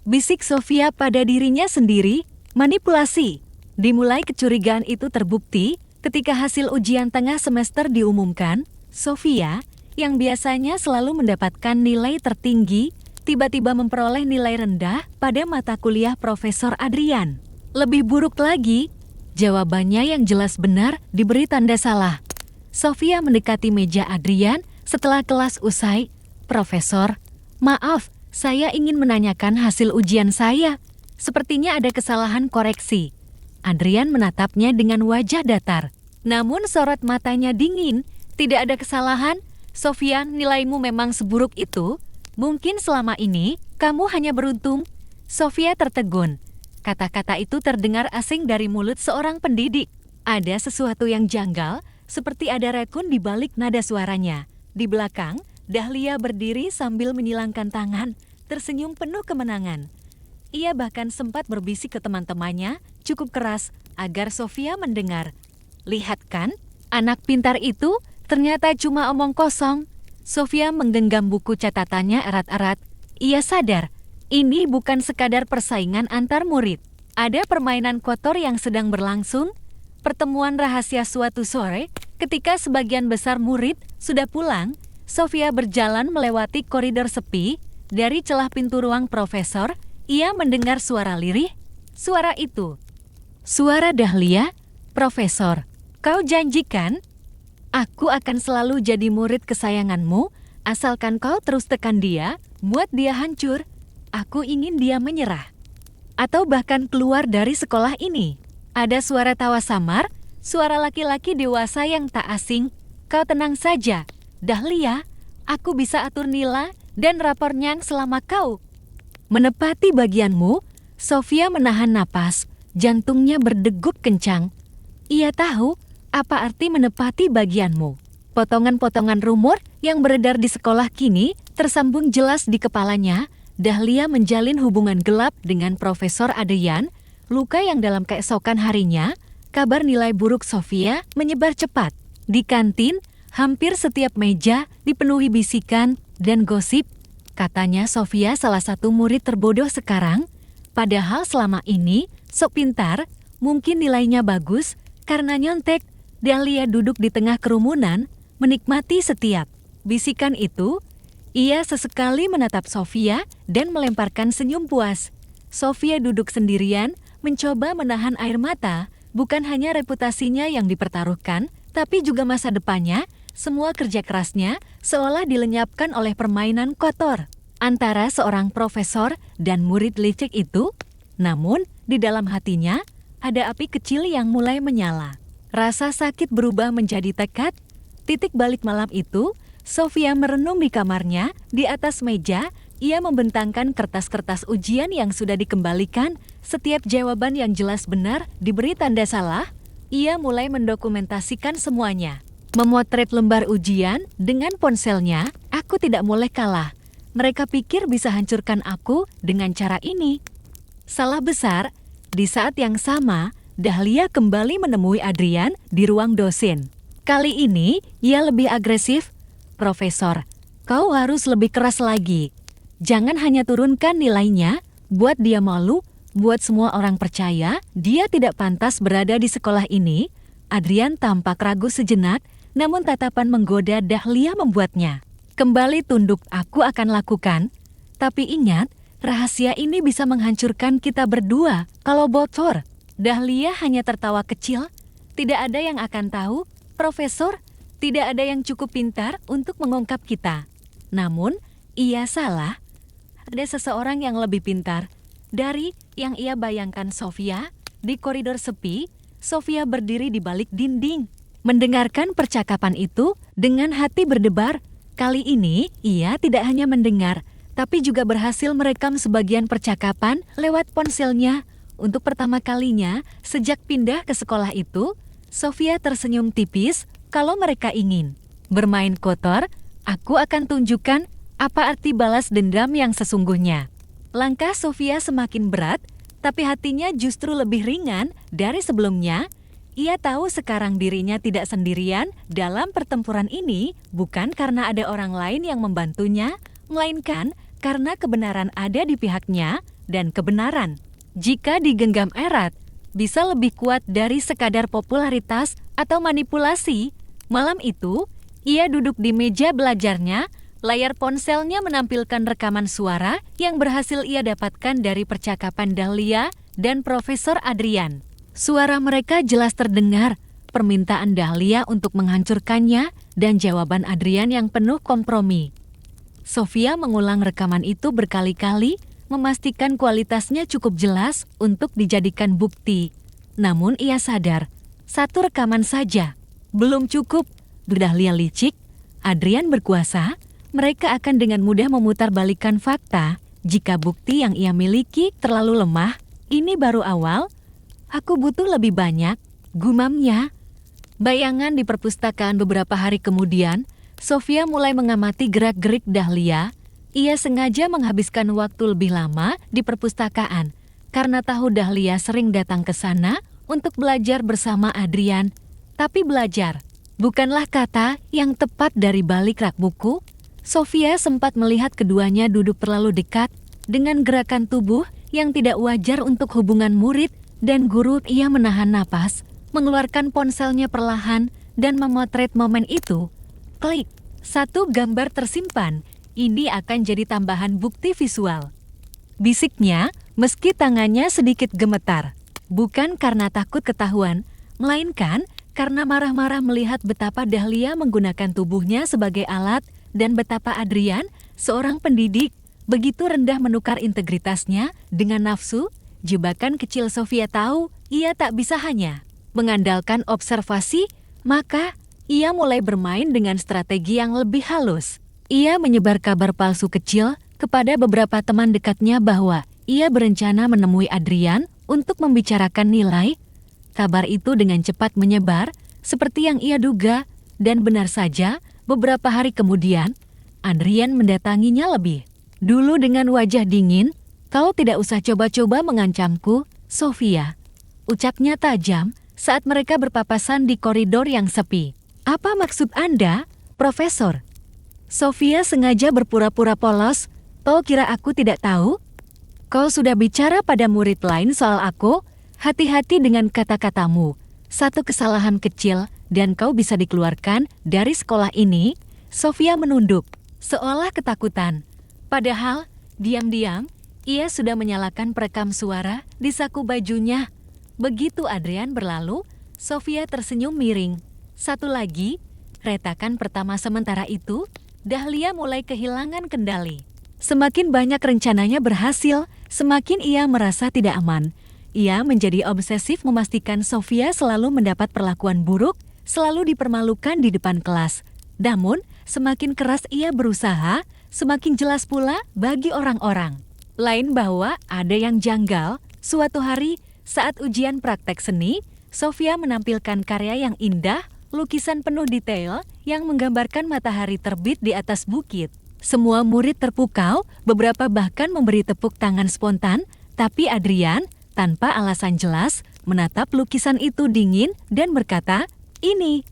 Speaker 2: Bisik Sofia pada dirinya sendiri, manipulasi. Dimulai kecurigaan itu terbukti ketika hasil ujian tengah semester diumumkan. Sofia yang biasanya selalu mendapatkan nilai tertinggi, tiba-tiba memperoleh nilai rendah pada mata kuliah Profesor Adrian. Lebih buruk lagi, jawabannya yang jelas benar diberi tanda salah. Sofia mendekati meja Adrian setelah kelas usai. "Profesor, maaf, saya ingin menanyakan hasil ujian saya. Sepertinya ada kesalahan koreksi." Adrian menatapnya dengan wajah datar. Namun sorot matanya dingin. "Tidak ada kesalahan. Sofia, nilaimu memang seburuk itu. Mungkin selama ini kamu hanya beruntung." Sofia tertegun. Kata-kata itu terdengar asing dari mulut seorang pendidik. Ada sesuatu yang janggal, seperti ada rakun di balik nada suaranya. Di belakang, Dahlia berdiri sambil menyilangkan tangan, tersenyum penuh kemenangan. Ia bahkan sempat berbisik ke teman-temannya cukup keras agar Sofia mendengar. "Lihat kan, anak pintar itu ternyata cuma omong kosong." Sofia menggenggam buku catatannya erat-erat. Ia sadar, ini bukan sekadar persaingan antar murid. Ada permainan kotor yang sedang berlangsung. Pertemuan rahasia suatu sore, ketika sebagian besar murid sudah pulang, Sofia berjalan melewati koridor sepi. Dari celah pintu ruang profesor, ia mendengar suara lirih. Suara itu, suara Dahlia. "Profesor, kau janjikan aku akan selalu jadi murid kesayanganmu, asalkan kau terus tekan dia, buat dia hancur. Aku ingin dia menyerah, atau bahkan keluar dari sekolah ini." Ada suara tawa samar, suara laki-laki dewasa yang tak asing. "Kau tenang saja, Dahlia. Aku bisa atur nilai dan rapornya selama kau menepati bagianmu." Sofia menahan napas, jantungnya berdegup kencang. Ia tahu apa arti menepati bagianmu. Potongan-potongan rumor yang beredar di sekolah kini tersambung jelas di kepalanya. Dahlia menjalin hubungan gelap dengan Profesor Adrian. Luka yang dalam keesokan harinya, kabar nilai buruk Sofia menyebar cepat. Di kantin, hampir setiap meja dipenuhi bisikan dan gosip. Katanya Sofia salah satu murid terbodoh sekarang. Padahal selama ini, sok pintar, mungkin nilainya bagus, karena nyontek. Dahlia duduk di tengah kerumunan, menikmati setiap bisikan itu. Ia sesekali menatap Sofia dan melemparkan senyum puas. Sofia duduk sendirian, mencoba menahan air mata. Bukan hanya reputasinya yang dipertaruhkan, tapi juga masa depannya. Semua kerja kerasnya seolah dilenyapkan oleh permainan kotor antara seorang profesor dan murid licik itu. Namun, di dalam hatinya ada api kecil yang mulai menyala. Rasa sakit berubah menjadi tekad. Titik balik malam itu, Sofia merenung di kamarnya. Di atas meja, ia membentangkan kertas-kertas ujian yang sudah dikembalikan. Setiap jawaban yang jelas benar diberi tanda salah. Ia mulai mendokumentasikan semuanya. Memotret lembar ujian dengan ponselnya. "Aku tidak boleh kalah. Mereka pikir bisa hancurkan aku dengan cara ini." Salah besar. Di saat yang sama, Dahlia kembali menemui Adrian di ruang dosen. Kali ini, ia lebih agresif. "Profesor, kau harus lebih keras lagi. Jangan hanya turunkan nilainya, buat dia malu, buat semua orang percaya dia tidak pantas berada di sekolah ini." Adrian tampak ragu sejenak, namun tatapan menggoda Dahlia membuatnya kembali tunduk. "Aku akan lakukan. Tapi ingat, rahasia ini bisa menghancurkan kita berdua kalau bocor." Dahlia hanya tertawa kecil. "Tidak ada yang akan tahu, Profesor. Tidak ada yang cukup pintar untuk mengungkap kita." Namun, ia salah. Ada seseorang yang lebih pintar dari yang ia bayangkan. Sofia, di koridor sepi, Sofia berdiri di balik dinding, mendengarkan percakapan itu dengan hati berdebar. Kali ini, ia tidak hanya mendengar, tapi juga berhasil merekam sebagian percakapan lewat ponselnya. Untuk pertama kalinya sejak pindah ke sekolah itu, Sofia tersenyum tipis. Kalau mereka ingin bermain kotor, aku akan tunjukkan apa arti balas dendam yang sesungguhnya. Langkah Sofia semakin berat, tapi hatinya justru lebih ringan dari sebelumnya. Ia tahu sekarang dirinya tidak sendirian dalam pertempuran ini, bukan karena ada orang lain yang membantunya, melainkan karena kebenaran ada di pihaknya, dan kebenaran, jika digenggam erat, bisa lebih kuat dari sekadar popularitas atau manipulasi. Malam itu, Ia duduk di meja belajarnya, layar ponselnya menampilkan rekaman suara yang berhasil ia dapatkan dari percakapan Dahlia dan Profesor Adrian. Suara mereka jelas terdengar, permintaan Dahlia untuk menghancurkannya, dan jawaban Adrian yang penuh kompromi. Sofia mengulang rekaman itu berkali-kali, memastikan kualitasnya cukup jelas untuk dijadikan bukti. Namun ia sadar, satu rekaman saja belum cukup. Dahlia licik, Adrian berkuasa, mereka akan dengan mudah memutarbalikkan fakta. Jika bukti yang ia miliki terlalu lemah, ini baru awal. Aku butuh lebih banyak, gumamnya. Bayangan di perpustakaan beberapa hari kemudian, Sofia mulai mengamati gerak-gerik Dahlia. Ia sengaja menghabiskan waktu lebih lama di perpustakaan, karena tahu Dahlia sering datang ke sana untuk belajar bersama Adrian. Tapi belajar bukanlah kata yang tepat dari balik rak buku. Sofia sempat melihat keduanya duduk terlalu dekat, dengan gerakan tubuh yang tidak wajar untuk hubungan murid dan guru. Ia menahan napas, mengeluarkan ponselnya perlahan, dan memotret momen itu. Klik, satu gambar tersimpan. Ini akan jadi tambahan bukti visual. Bisiknya, meski tangannya sedikit gemetar. Bukan karena takut ketahuan, melainkan karena marah-marah melihat betapa Dahlia menggunakan tubuhnya sebagai alat dan betapa Adrian, seorang pendidik, begitu rendah menukar integritasnya dengan nafsu. Jebakan kecil Sofia tahu ia tak bisa hanya mengandalkan observasi, maka ia mulai bermain dengan strategi yang lebih halus. Ia menyebar kabar palsu kecil kepada beberapa teman dekatnya bahwa ia berencana menemui Adrian untuk membicarakan nilai. Kabar itu dengan cepat menyebar, seperti yang ia duga, dan benar saja, beberapa hari kemudian, Adrian mendatanginya lebih dulu dengan wajah dingin. Kau tidak usah coba-coba mengancamku, Sofia. Ucapnya tajam saat mereka berpapasan di koridor yang sepi. Apa maksud Anda, Profesor? Sofia sengaja berpura-pura polos. Kau kira aku tidak tahu? Kau sudah bicara pada murid lain soal aku? Hati-hati dengan kata-katamu. Satu kesalahan kecil dan kau bisa dikeluarkan dari sekolah ini. Sofia menunduk, seolah ketakutan. Padahal, diam-diam, ia sudah menyalakan perekam suara di saku bajunya. Begitu Adrian berlalu, Sofia tersenyum miring. Satu lagi, retakan pertama sementara itu, Dahlia mulai kehilangan kendali. Semakin banyak rencananya berhasil, semakin ia merasa tidak aman. Ia menjadi obsesif memastikan Sofia selalu mendapat perlakuan buruk, selalu dipermalukan di depan kelas. Namun, semakin keras ia berusaha, semakin jelas pula bagi orang-orang lain bahwa ada yang janggal. Suatu hari, saat ujian praktek seni, Sofia menampilkan karya yang indah, lukisan penuh detail yang menggambarkan matahari terbit di atas bukit. Semua murid terpukau, beberapa bahkan memberi tepuk tangan spontan, tapi Adrian, tanpa alasan jelas, menatap lukisan itu dingin dan berkata, "Ini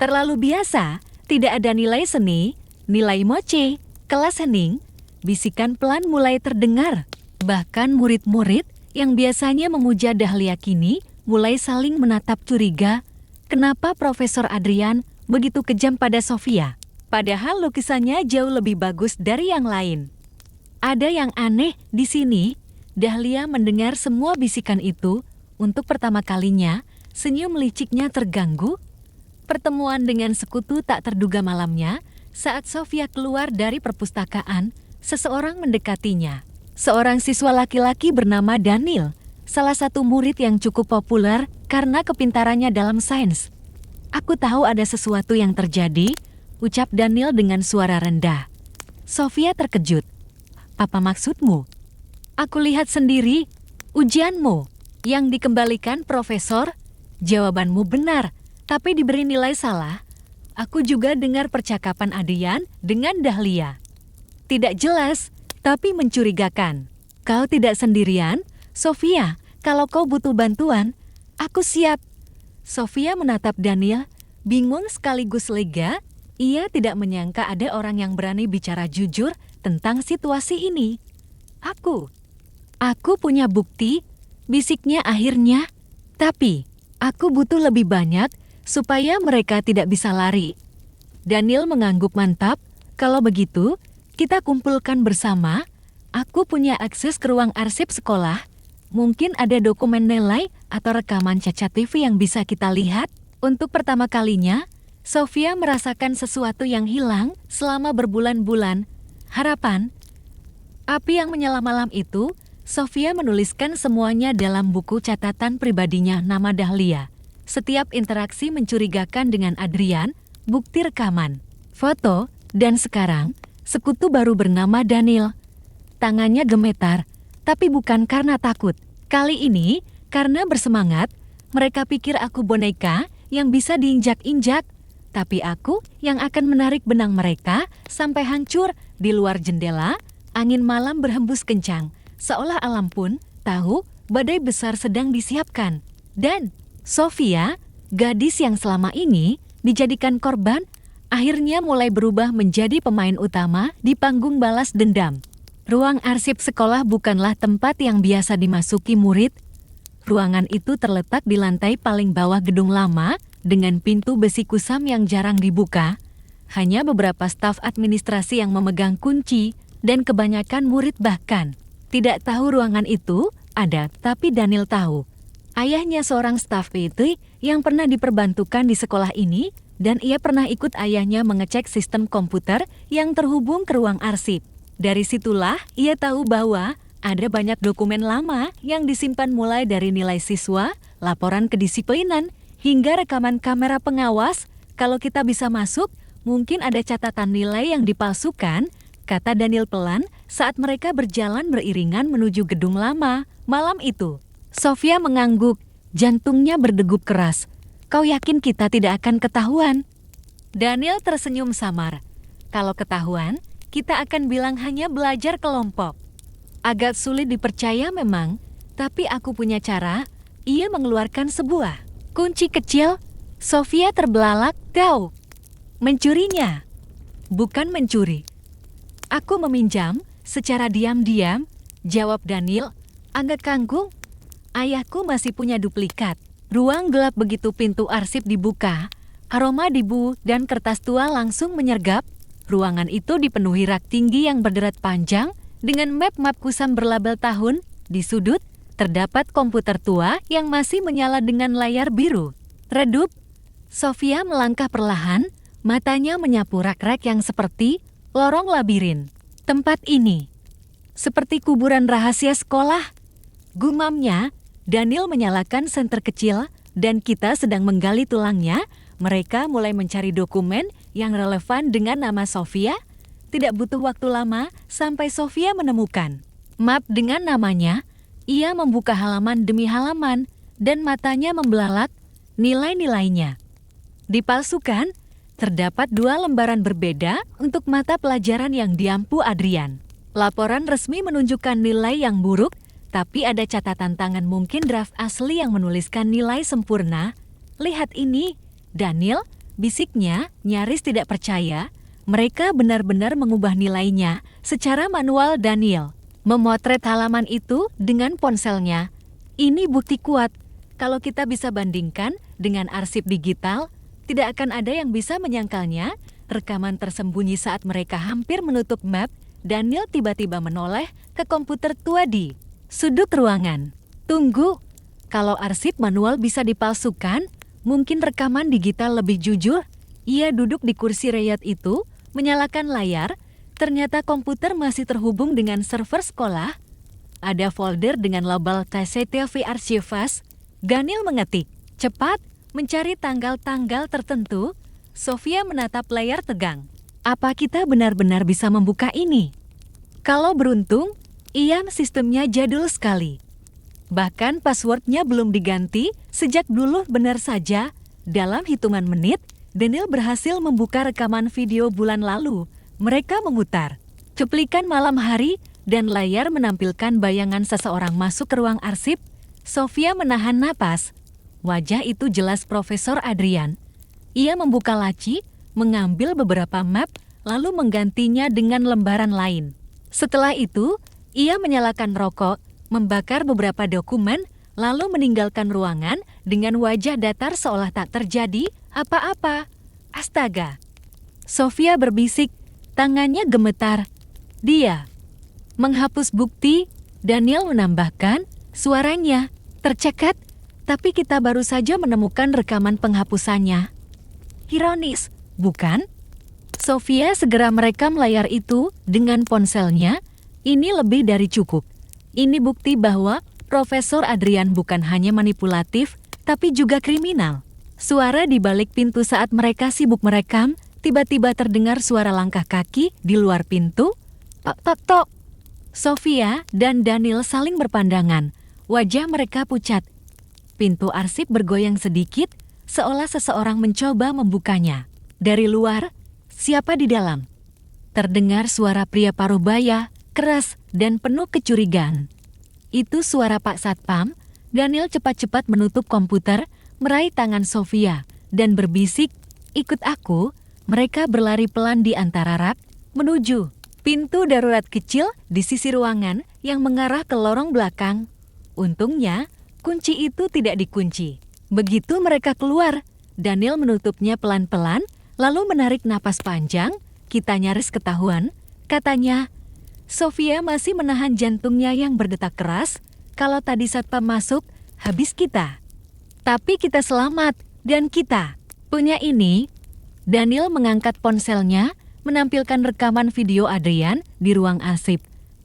Speaker 2: terlalu biasa, tidak ada nilai seni, nilai moce, kelas hening." Bisikan pelan mulai terdengar. Bahkan murid-murid yang biasanya memuja Dahlia kini mulai saling menatap curiga. Kenapa Profesor Adrian begitu kejam pada Sofia? Padahal lukisannya jauh lebih bagus dari yang lain. Ada yang aneh di sini. Dahlia mendengar semua bisikan itu. Untuk pertama kalinya, senyum liciknya terganggu. Pertemuan dengan sekutu tak terduga malamnya, saat Sofia keluar dari perpustakaan, seseorang mendekatinya. Seorang siswa laki-laki bernama Daniel, salah satu murid yang cukup populer karena kepintarannya dalam sains. "Aku tahu ada sesuatu yang terjadi," ucap Daniel dengan suara rendah. Sofia terkejut. "Apa maksudmu?" "Aku lihat sendiri. Ujianmu yang dikembalikan, Profesor. Jawabanmu benar, tapi diberi nilai salah. Aku juga dengar percakapan Adrian dengan Dahlia. Tidak jelas, tapi mencurigakan. Kau tidak sendirian, Sofia. Kalau kau butuh bantuan, aku siap." Sofia menatap Daniel, bingung sekaligus lega. Ia tidak menyangka ada orang yang berani bicara jujur tentang situasi ini. Aku punya bukti," bisiknya akhirnya. "Tapi, aku butuh lebih banyak supaya mereka tidak bisa lari." Daniel mengangguk mantap. Kalau begitu, kita kumpulkan bersama. Aku punya akses ke ruang arsip sekolah. Mungkin ada dokumen nilai atau rekaman cacat TV yang bisa kita lihat. Untuk pertama kalinya, Sofia merasakan sesuatu yang hilang selama berbulan-bulan. Harapan. Api yang menyala malam itu, Sofia menuliskan semuanya dalam buku catatan pribadinya nama Dahlia. Setiap interaksi mencurigakan dengan Adrian, bukti rekaman, foto, dan sekarang, sekutu baru bernama Daniel. Tangannya gemetar, tapi bukan karena takut. Kali ini, karena bersemangat, mereka pikir aku boneka yang bisa diinjak-injak. Tapi aku yang akan menarik benang mereka sampai hancur. Di luar jendela, angin malam berhembus kencang. Seolah alam pun tahu badai besar sedang disiapkan. Dan Sofia, gadis yang selama ini dijadikan korban, akhirnya mulai berubah menjadi pemain utama di panggung balas dendam. Ruang arsip sekolah bukanlah tempat yang biasa dimasuki murid. Ruangan itu terletak di lantai paling bawah gedung lama dengan pintu besi kusam yang jarang dibuka. Hanya beberapa staf administrasi yang memegang kunci dan kebanyakan murid bahkan tidak tahu ruangan itu ada, tapi Daniel tahu. Ayahnya seorang staf PT yang pernah diperbantukan di sekolah ini dan ia pernah ikut ayahnya mengecek sistem komputer yang terhubung ke ruang arsip. Dari situlah ia tahu bahwa ada banyak dokumen lama yang disimpan mulai dari nilai siswa, laporan kedisiplinan, hingga rekaman kamera pengawas. Kalau kita bisa masuk, mungkin ada catatan nilai yang dipalsukan, kata Daniel pelan saat mereka berjalan beriringan menuju gedung lama. Malam itu, Sofia mengangguk, jantungnya berdegup keras. Kau yakin kita tidak akan ketahuan? Daniel tersenyum samar. Kalau ketahuan, kita akan bilang hanya belajar kelompok. Agak sulit dipercaya memang, tapi aku punya cara. Ia mengeluarkan sebuah kunci kecil. Sofia terbelalak, tahu. Mencurinya. Bukan mencuri. Aku meminjam secara diam-diam, jawab Daniel, agak kanggung. Ayahku masih punya duplikat. Ruang gelap begitu pintu arsip dibuka. Aroma debu dan kertas tua langsung menyergap. Ruangan itu dipenuhi rak tinggi yang berderat panjang dengan map-map kusam berlabel tahun. Di sudut, terdapat komputer tua yang masih menyala dengan layar biru. Redup, Sofia melangkah perlahan, matanya menyapu rak-rak yang seperti lorong labirin. Tempat ini, seperti kuburan rahasia sekolah. Gumamnya, Daniel menyalakan senter kecil dan kita sedang menggali tulangnya. Mereka mulai mencari dokumen yang relevan dengan nama Sofia. Tidak butuh waktu lama sampai Sofia menemukan map dengan namanya. Ia membuka halaman demi halaman dan matanya membelalak. Nilai-nilainya dipalsukan. Terdapat 2 lembaran berbeda untuk mata pelajaran yang diampu Adrian. Laporan resmi menunjukkan nilai yang buruk, tapi ada catatan tangan mungkin draft asli yang menuliskan nilai sempurna. Lihat ini, Daniel, bisiknya nyaris tidak percaya. Mereka benar-benar mengubah nilainya secara manual. Daniel memotret halaman itu dengan ponselnya. Ini bukti kuat. Kalau kita bisa bandingkan dengan arsip digital, tidak akan ada yang bisa menyangkalnya. Rekaman tersembunyi saat mereka hampir menutup map. Daniel tiba-tiba menoleh ke komputer tua di sudut ruangan. Tunggu, kalau arsip manual bisa dipalsukan, mungkin rekaman digital lebih jujur. Ia duduk di kursi reyot itu, menyalakan layar. Ternyata komputer masih terhubung dengan server sekolah. Ada folder dengan label TCTV Archivas. Daniel mengetik, cepat, mencari tanggal-tanggal tertentu. Sofia menatap layar tegang. Apa kita benar-benar bisa membuka ini? Kalau beruntung, iya, sistemnya jadul sekali. Bahkan passwordnya belum diganti sejak dulu. Benar saja, dalam hitungan menit, Daniel berhasil membuka rekaman video bulan lalu. Mereka memutar cuplikan malam hari dan layar menampilkan bayangan seseorang masuk ke ruang arsip. Sofia menahan napas. Wajah itu jelas Profesor Adrian. Ia membuka laci, mengambil beberapa map, lalu menggantinya dengan lembaran lain. Setelah itu, ia menyalakan rokok, membakar beberapa dokumen, lalu meninggalkan ruangan dengan wajah datar seolah tak terjadi apa-apa. Astaga! Sofia berbisik, tangannya gemetar. Dia menghapus bukti. Daniel menambahkan, suaranya tercekat, tapi kita baru saja menemukan rekaman penghapusannya. Ironis, bukan? Sofia segera merekam layar itu dengan ponselnya. Ini lebih dari cukup. Ini bukti bahwa Profesor Adrian bukan hanya manipulatif, tapi juga kriminal. Suara di balik pintu saat mereka sibuk merekam, tiba-tiba terdengar suara langkah kaki di luar pintu. Tok tok tok. Sofia dan Daniel saling berpandangan. Wajah mereka pucat. Pintu arsip bergoyang sedikit, seolah seseorang mencoba membukanya. Dari luar, siapa di dalam? Terdengar suara pria parubaya, keras dan penuh kecurigaan. Itu suara Pak Satpam. Daniel cepat-cepat menutup komputer, meraih tangan Sofia, dan berbisik, "Ikut aku." Mereka berlari pelan di antara rak, menuju pintu darurat kecil di sisi ruangan yang mengarah ke lorong belakang. Untungnya, kunci itu tidak dikunci. Begitu mereka keluar, Daniel menutupnya pelan-pelan, lalu menarik napas panjang. Kita nyaris ketahuan, katanya. Sofia masih menahan jantungnya yang berdetak keras. Kalau tadi satpam masuk, habis kita. Tapi kita selamat, dan kita punya ini. Daniel mengangkat ponselnya, menampilkan rekaman video Adrian di ruang arsip.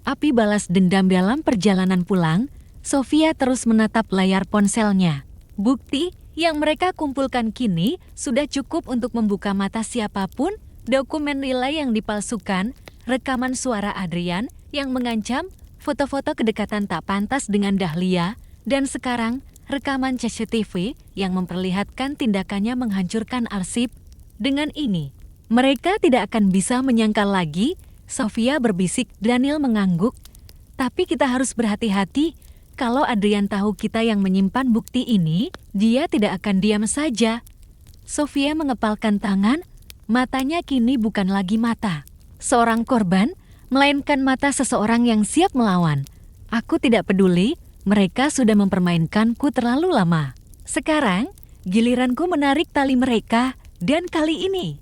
Speaker 2: Api balas dendam dalam perjalanan pulang. Sofia terus menatap layar ponselnya. Bukti yang mereka kumpulkan kini sudah cukup untuk membuka mata siapapun. Dokumen nilai yang dipalsukan, rekaman suara Adrian yang mengancam, foto-foto kedekatan tak pantas dengan Dahlia, dan sekarang rekaman CCTV yang memperlihatkan tindakannya menghancurkan arsip. Dengan ini, mereka tidak akan bisa menyangkal lagi. Sofia berbisik, Daniel mengangguk. Tapi kita harus berhati-hati. Kalau Adrian tahu kita yang menyimpan bukti ini, dia tidak akan diam saja. Sofia mengepalkan tangan, matanya kini bukan lagi mata seorang korban, melainkan mata seseorang yang siap melawan. Aku tidak peduli, mereka sudah mempermainkanku terlalu lama. Sekarang, giliranku menarik tali mereka, dan kali ini,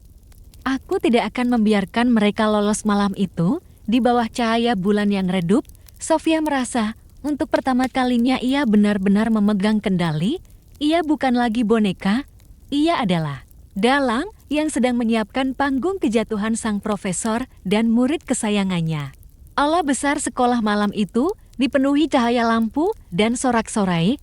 Speaker 2: aku tidak akan membiarkan mereka lolos malam itu. Di bawah cahaya bulan yang redup, Sofia merasa untuk pertama kalinya ia benar-benar memegang kendali. Ia bukan lagi boneka, ia adalah dalang yang sedang menyiapkan panggung kejatuhan sang profesor dan murid kesayangannya. Aula besar sekolah malam itu dipenuhi cahaya lampu dan sorak-sorai.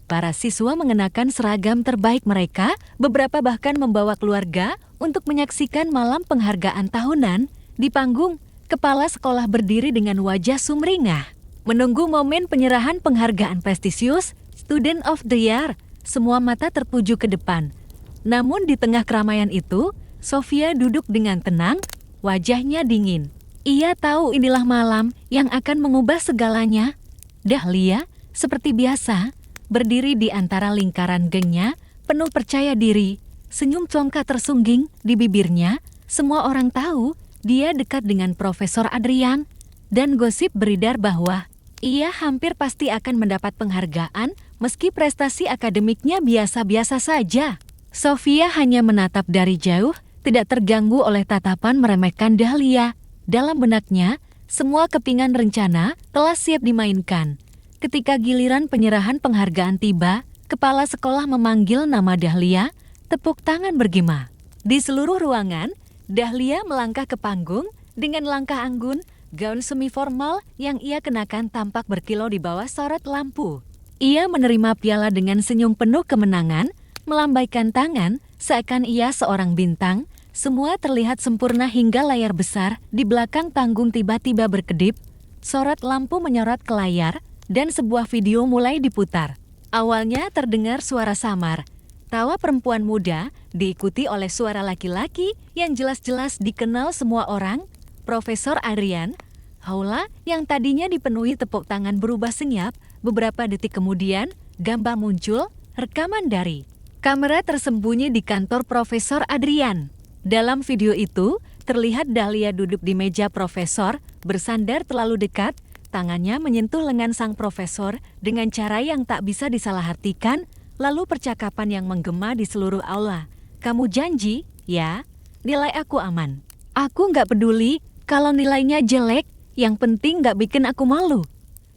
Speaker 2: Para siswa mengenakan seragam terbaik mereka, beberapa bahkan membawa keluarga untuk menyaksikan malam penghargaan tahunan. Di panggung, kepala sekolah berdiri dengan wajah sumringah, menunggu momen penyerahan penghargaan prestisius Student of the Year. Semua mata tertuju ke depan. Namun di tengah keramaian itu, Sofia duduk dengan tenang, wajahnya dingin. Ia tahu inilah malam yang akan mengubah segalanya. Dahlia, seperti biasa, berdiri di antara lingkaran gengnya, penuh percaya diri. Senyum congkak tersungging di bibirnya. Semua orang tahu dia dekat dengan Profesor Adrian. Dan gosip beredar bahwa ia hampir pasti akan mendapat penghargaan meski prestasi akademiknya biasa-biasa saja. Sofia hanya menatap dari jauh, tidak terganggu oleh tatapan meremehkan Dahlia. Dalam benaknya, semua kepingan rencana telah siap dimainkan. Ketika giliran penyerahan penghargaan tiba, kepala sekolah memanggil nama Dahlia, tepuk tangan bergema. Di seluruh ruangan, Dahlia melangkah ke panggung dengan langkah anggun, gaun semi-formal yang ia kenakan tampak berkilau di bawah sorot lampu. Ia menerima piala dengan senyum penuh kemenangan, melambaikan tangan, seakan ia seorang bintang. Semua terlihat sempurna hingga layar besar di belakang panggung tiba-tiba berkedip. Sorot lampu menyorot ke layar, dan sebuah video mulai diputar. Awalnya terdengar suara samar. Tawa perempuan muda diikuti oleh suara laki-laki yang jelas-jelas dikenal semua orang. Profesor Adrian. Aula yang tadinya dipenuhi tepuk tangan berubah senyap. Beberapa detik kemudian, gambar muncul, rekaman dari kamera tersembunyi di kantor Profesor Adrian. Dalam video itu, terlihat Dahlia duduk di meja profesor, bersandar terlalu dekat, tangannya menyentuh lengan sang profesor dengan cara yang tak bisa disalahartikan, lalu percakapan yang menggema di seluruh aula. "Kamu janji, ya?" nilai aku aman. Aku nggak peduli kalau nilainya jelek, yang penting nggak bikin aku malu.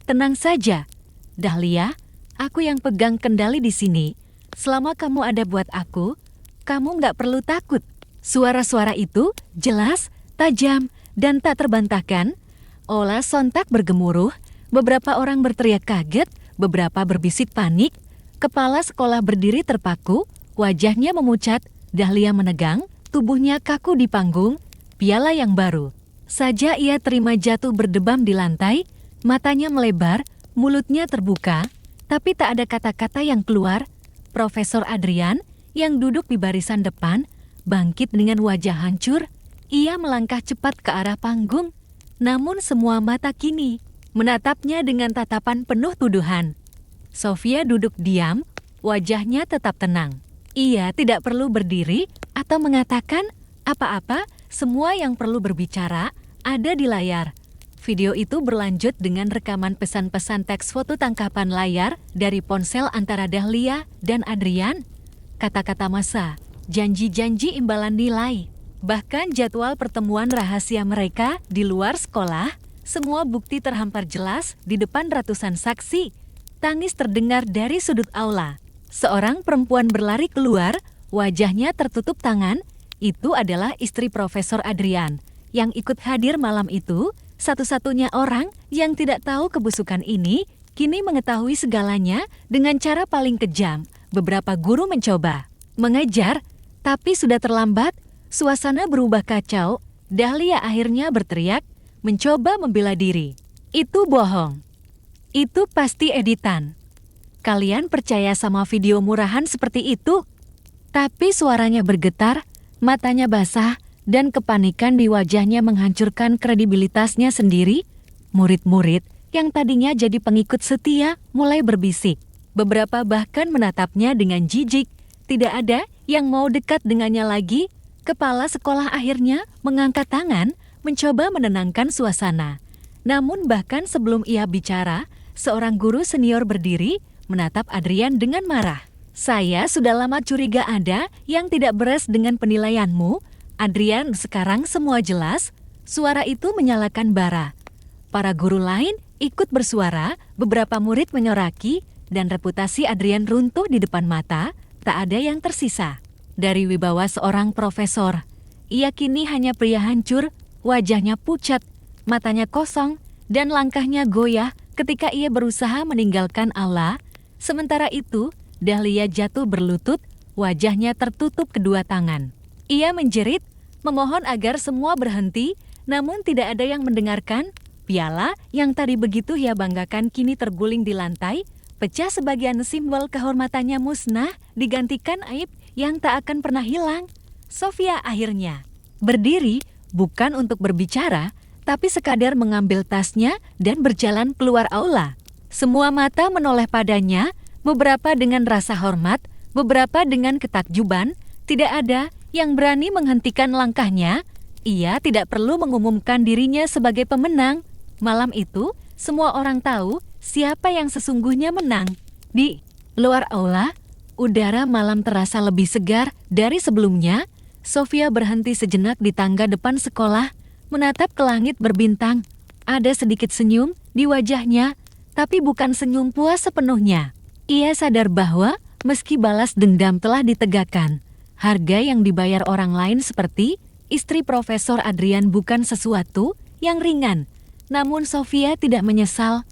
Speaker 2: Tenang saja, Dahlia, aku yang pegang kendali di sini. Selama kamu ada buat aku, kamu nggak perlu takut. Suara-suara itu jelas, tajam, dan tak terbantahkan. Aula sontak bergemuruh, beberapa orang berteriak kaget, beberapa berbisik panik. Kepala sekolah berdiri terpaku, wajahnya memucat, Dahlia menegang, tubuhnya kaku di panggung, piala yang baru. Saja ia terima jatuh berdebam di lantai, matanya melebar, mulutnya terbuka, tapi tak ada kata-kata yang keluar. Profesor Adrian, yang duduk di barisan depan, bangkit dengan wajah hancur. Ia melangkah cepat ke arah panggung, namun semua mata kini menatapnya dengan tatapan penuh tuduhan. Sofia duduk diam, wajahnya tetap tenang. Ia tidak perlu berdiri atau mengatakan apa-apa, semua yang perlu berbicara ada di layar. Video itu berlanjut dengan rekaman pesan-pesan teks foto tangkapan layar dari ponsel antara Dahlia dan Adrian. Kata-kata massa, janji-janji imbalan nilai, bahkan jadwal pertemuan rahasia mereka di luar sekolah, semua bukti terhampar jelas di depan ratusan saksi. Tangis terdengar dari sudut aula. Seorang perempuan berlari keluar, wajahnya tertutup tangan. Itu adalah istri Profesor Adrian, yang ikut hadir malam itu. Satu-satunya orang yang tidak tahu kebusukan ini, kini mengetahui segalanya dengan cara paling kejam. Beberapa guru mencoba mengejar, tapi sudah terlambat. Suasana berubah kacau. Dahlia akhirnya berteriak, mencoba membela diri. Itu bohong. Itu pasti editan. Kalian percaya sama video murahan seperti itu? Tapi suaranya bergetar, matanya basah, dan kepanikan di wajahnya menghancurkan kredibilitasnya sendiri. Murid-murid yang tadinya jadi pengikut setia mulai berbisik. Beberapa bahkan menatapnya dengan jijik. Tidak ada yang mau dekat dengannya lagi. Kepala sekolah akhirnya mengangkat tangan, mencoba menenangkan suasana. Namun bahkan sebelum ia bicara, seorang guru senior berdiri, menatap Adrian dengan marah. Saya sudah lama curiga ada yang tidak beres dengan penilaianmu. Adrian, sekarang semua jelas. Suara itu menyalakan bara. Para guru lain ikut bersuara, beberapa murid menyoraki, dan reputasi Adrian runtuh di depan mata, tak ada yang tersisa. Dari wibawa seorang profesor, ia kini hanya pria hancur, wajahnya pucat, matanya kosong, dan langkahnya goyah ketika ia berusaha meninggalkan aula. Sementara itu, Dahlia jatuh berlutut, wajahnya tertutup kedua tangan. Ia menjerit, memohon agar semua berhenti, namun tidak ada yang mendengarkan. Piala yang tadi begitu ia banggakan kini terguling di lantai, pecah sebagian simbol kehormatannya musnah, digantikan aib yang tak akan pernah hilang. Sofia akhirnya berdiri, bukan untuk berbicara, tapi sekadar mengambil tasnya dan berjalan keluar aula. Semua mata menoleh padanya, beberapa dengan rasa hormat, beberapa dengan ketakjuban. Tidak ada yang berani menghentikan langkahnya. Ia tidak perlu mengumumkan dirinya sebagai pemenang. Malam itu, semua orang tahu siapa yang sesungguhnya menang. Di luar aula, udara malam terasa lebih segar dari sebelumnya. Sofia berhenti sejenak di tangga depan sekolah, menatap ke langit berbintang. Ada sedikit senyum di wajahnya, tapi bukan senyum puas sepenuhnya. Ia sadar bahwa meski balas dendam telah ditegakkan, harga yang dibayar orang lain seperti istri Profesor Adrian bukan sesuatu yang ringan. Namun Sofia tidak menyesal.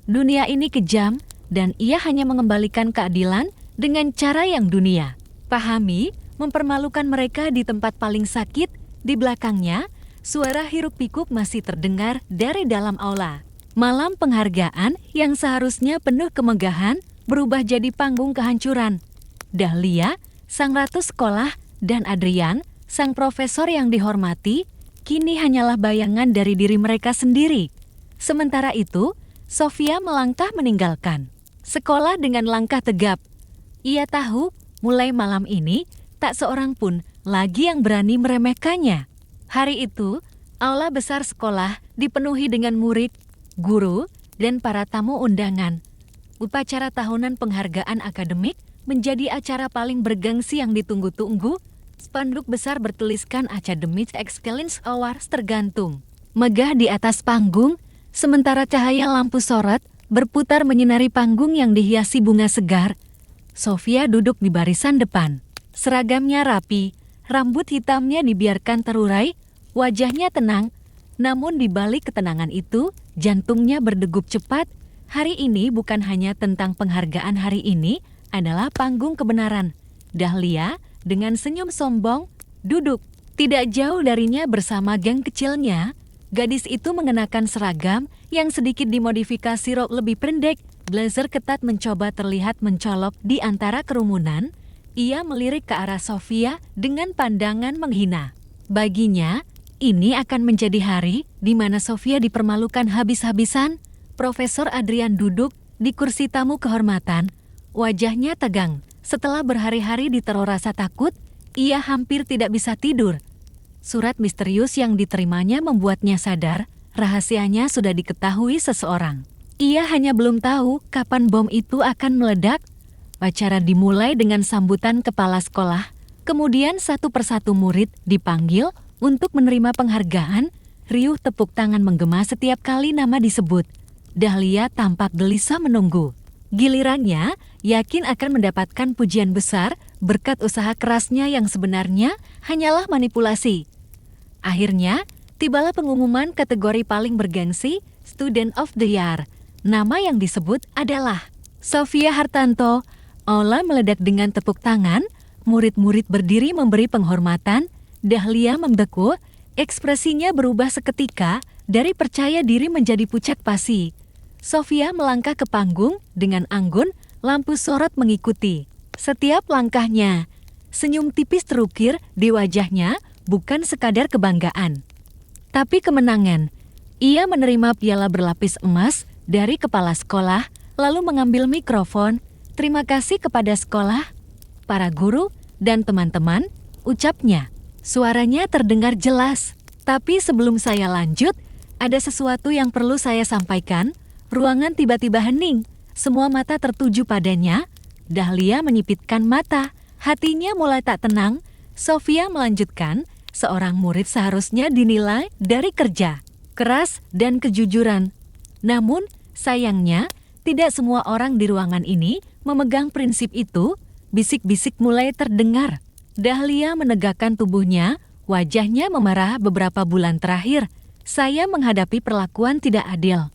Speaker 2: Dunia ini kejam dan ia hanya mengembalikan keadilan dengan cara yang dunia pahami, mempermalukan mereka di tempat paling sakit. Di belakangnya, suara hiruk-pikuk masih terdengar dari dalam aula. Malam penghargaan yang seharusnya penuh kemegahan berubah jadi panggung kehancuran. Dahlia, sang ratu sekolah, dan Adrian, sang profesor yang dihormati, kini hanyalah bayangan dari diri mereka sendiri. Sementara itu, Sofia melangkah meninggalkan sekolah dengan langkah tegap. Ia tahu, mulai malam ini, tak seorang pun lagi yang berani meremehkannya. Hari itu, aula besar sekolah dipenuhi dengan murid, guru, dan para tamu undangan. Upacara tahunan penghargaan akademik menjadi acara paling bergengsi yang ditunggu-tunggu. Spanduk besar bertuliskan Academic Excellence Awards tergantung megah di atas panggung, sementara cahaya lampu sorot berputar menyinari panggung yang dihiasi bunga segar. Sofia duduk di barisan depan. Seragamnya rapi, rambut hitamnya dibiarkan terurai, wajahnya tenang. Namun di balik ketenangan itu, jantungnya berdegup cepat. Hari ini bukan hanya tentang penghargaan, hari ini adalah panggung kebenaran. Dahlia dengan senyum sombong duduk. Tidak jauh darinya bersama geng kecilnya. Gadis itu mengenakan seragam yang sedikit dimodifikasi rok lebih pendek. Blazer ketat mencoba terlihat mencolok di antara kerumunan. Ia melirik ke arah Sofia dengan pandangan menghina. Baginya, ini akan menjadi hari di mana Sofia dipermalukan habis-habisan. Profesor Adrian duduk di kursi tamu kehormatan. Wajahnya tegang. Setelah berhari-hari diteror rasa takut, ia hampir tidak bisa tidur. Surat misterius yang diterimanya membuatnya sadar, rahasianya sudah diketahui seseorang. Ia hanya belum tahu kapan bom itu akan meledak. Acara dimulai dengan sambutan kepala sekolah, kemudian satu persatu murid dipanggil untuk menerima penghargaan. Riuh tepuk tangan menggema setiap kali nama disebut. Dahlia tampak gelisah menunggu. Gilirannya, yakin akan mendapatkan pujian besar berkat usaha kerasnya yang sebenarnya hanyalah manipulasi. Akhirnya, tibalah pengumuman kategori paling bergengsi, Student of the Year. Nama yang disebut adalah Sofia Hartanto. Aula meledak dengan tepuk tangan, murid-murid berdiri memberi penghormatan. Dahlia membeku, ekspresinya berubah seketika dari percaya diri menjadi pucat pasi. Sofia melangkah ke panggung dengan anggun, lampu sorot mengikuti. Setiap langkahnya, senyum tipis terukir di wajahnya, bukan sekadar kebanggaan, tapi kemenangan. Ia menerima piala berlapis emas dari kepala sekolah, lalu mengambil mikrofon. Terima kasih kepada sekolah, para guru, dan teman-teman, ucapnya. Suaranya terdengar jelas. Tapi sebelum saya lanjut, ada sesuatu yang perlu saya sampaikan. Ruangan tiba-tiba hening. Semua mata tertuju padanya. Dahlia menyipitkan mata. Hatinya mulai tak tenang. Sofia melanjutkan, seorang murid seharusnya dinilai dari kerja, keras, dan kejujuran. Namun, sayangnya, tidak semua orang di ruangan ini memegang prinsip itu. Bisik-bisik mulai terdengar. Dahlia menegakkan tubuhnya, wajahnya memerah. Beberapa bulan terakhir, saya menghadapi perlakuan tidak adil.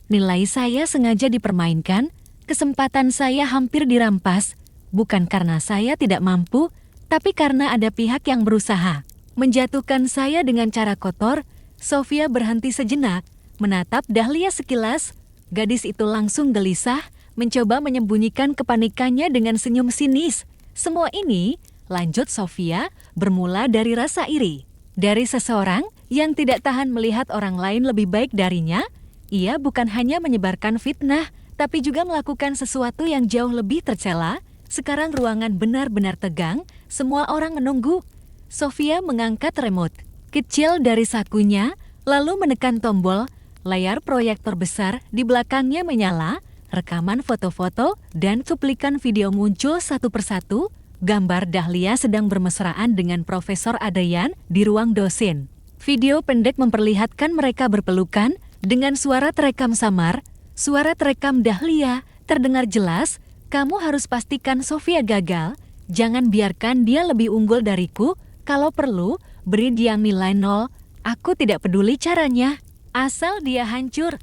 Speaker 2: Nilai saya sengaja dipermainkan, kesempatan saya hampir dirampas, bukan karena saya tidak mampu, tapi karena ada pihak yang berusaha menjatuhkan saya dengan cara kotor. Sofia berhenti sejenak, menatap Dahlia sekilas. Gadis itu langsung gelisah, mencoba menyembunyikan kepanikannya dengan senyum sinis. Semua ini, lanjut Sofia, bermula dari rasa iri. Dari seseorang yang tidak tahan melihat orang lain lebih baik darinya. Ia bukan hanya menyebarkan fitnah, tapi juga melakukan sesuatu yang jauh lebih tercela. Sekarang ruangan benar-benar tegang, semua orang menunggu. Sofia mengangkat remote kecil dari sakunya, lalu menekan tombol. Layar proyektor besar di belakangnya menyala, rekaman foto-foto dan cuplikan video muncul satu persatu. Gambar Dahlia sedang bermesraan dengan Profesor Adrian di ruang dosen. Video pendek memperlihatkan mereka berpelukan dengan suara terekam samar. Suara terekam Dahlia terdengar jelas. Kamu harus pastikan Sofia gagal. Jangan biarkan dia lebih unggul dariku. Kalau perlu, beri dia nilai 0. Aku tidak peduli caranya. Asal dia hancur.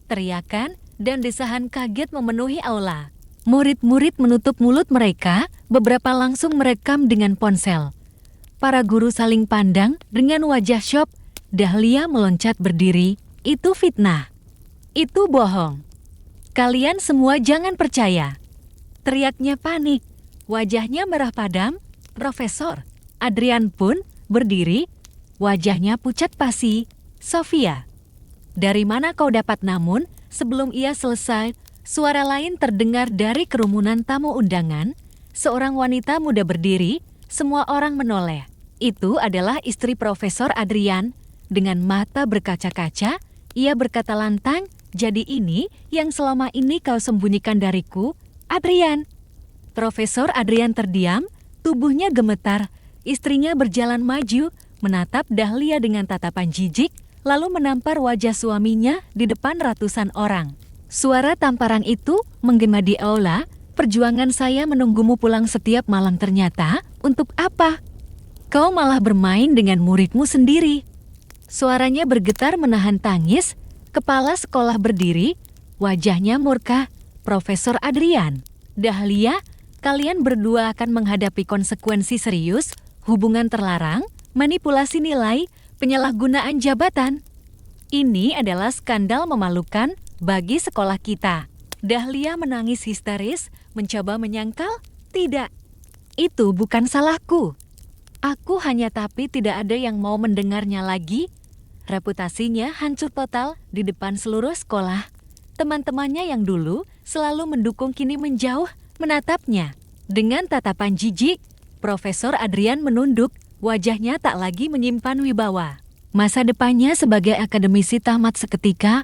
Speaker 2: Teriakan dan desahan kaget memenuhi aula. Murid-murid menutup mulut mereka, beberapa langsung merekam dengan ponsel. Para guru saling pandang dengan wajah syok. Dahlia meloncat berdiri. Itu fitnah. Itu bohong. Kalian semua jangan percaya. Teriaknya panik. Wajahnya merah padam. Profesor Adrian pun berdiri. Wajahnya pucat pasi. Sofia, dari mana kau dapat? Namun, sebelum ia selesai, suara lain terdengar dari kerumunan tamu undangan. Seorang wanita muda berdiri, semua orang menoleh. Itu adalah istri Profesor Adrian. Dengan mata berkaca-kaca, ia berkata lantang, jadi ini yang selama ini kau sembunyikan dariku, Adrian. Profesor Adrian terdiam, tubuhnya gemetar. Istrinya berjalan maju, menatap Dahlia dengan tatapan jijik, lalu menampar wajah suaminya di depan ratusan orang. Suara tamparan itu menggema di aula. Perjuangan saya menunggumu pulang setiap malam ternyata untuk apa? Kau malah bermain dengan muridmu sendiri. Suaranya bergetar menahan tangis, kepala sekolah berdiri, wajahnya murka. Profesor Adrian, Dahlia, kalian berdua akan menghadapi konsekuensi serius, hubungan terlarang, manipulasi nilai, penyalahgunaan jabatan. Ini adalah skandal memalukan bagi sekolah kita. Dahlia menangis histeris, mencoba menyangkal, tidak. Itu bukan salahku. Aku hanya tapi tidak ada yang mau mendengarnya lagi. Reputasinya hancur total di depan seluruh sekolah. Teman-temannya yang dulu selalu mendukung kini menjauh menatapnya. Dengan tatapan jijik, Profesor Adrian menunduk, wajahnya tak lagi menyimpan wibawa. Masa depannya sebagai akademisi tamat seketika.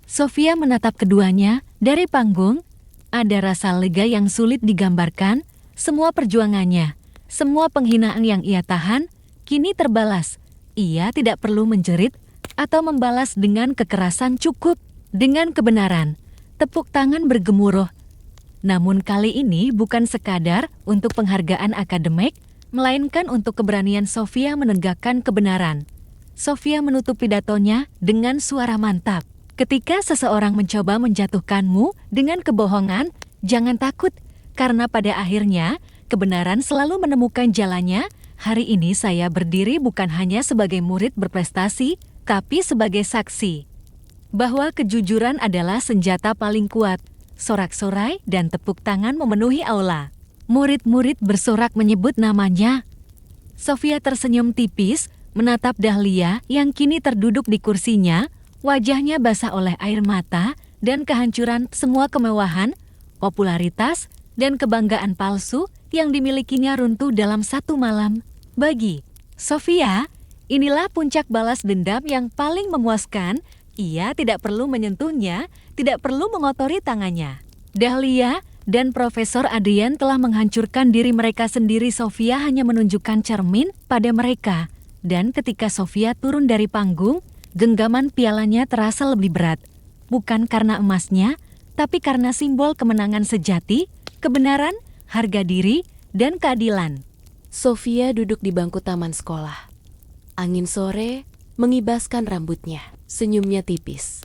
Speaker 2: Sofia menatap keduanya dari panggung. Ada rasa lega yang sulit digambarkan. Semua perjuangannya, semua penghinaan yang ia tahan, kini terbalas. Ia tidak perlu menjerit atau membalas dengan kekerasan, cukup dengan kebenaran. Tepuk tangan bergemuruh. Namun kali ini bukan sekadar untuk penghargaan akademik, melainkan untuk keberanian Sofia menegakkan kebenaran. Sofia menutup pidatonya dengan suara mantap. Ketika seseorang mencoba menjatuhkanmu dengan kebohongan, jangan takut, karena pada akhirnya kebenaran selalu menemukan jalannya. Hari ini saya berdiri bukan hanya sebagai murid berprestasi, tapi sebagai saksi bahwa kejujuran adalah senjata paling kuat. Sorak-sorai dan tepuk tangan memenuhi aula. Murid-murid bersorak menyebut namanya. Sofia tersenyum tipis, menatap Dahlia yang kini terduduk di kursinya. Wajahnya basah oleh air mata dan kehancuran semua kemewahan, popularitas, dan kebanggaan palsu yang dimilikinya runtuh dalam satu malam. Bagi Sofia, inilah puncak balas dendam yang paling memuaskan. Ia tidak perlu menyentuhnya, tidak perlu mengotori tangannya. Dahlia dan Profesor Adrian telah menghancurkan diri mereka sendiri. Sofia hanya menunjukkan cermin pada mereka. Dan ketika Sofia turun dari panggung, genggaman pialanya terasa lebih berat. Bukan karena emasnya, tapi karena simbol kemenangan sejati, kebenaran, harga diri, dan keadilan.
Speaker 1: Sofia duduk di bangku taman sekolah. Angin sore mengibaskan rambutnya, senyumnya tipis.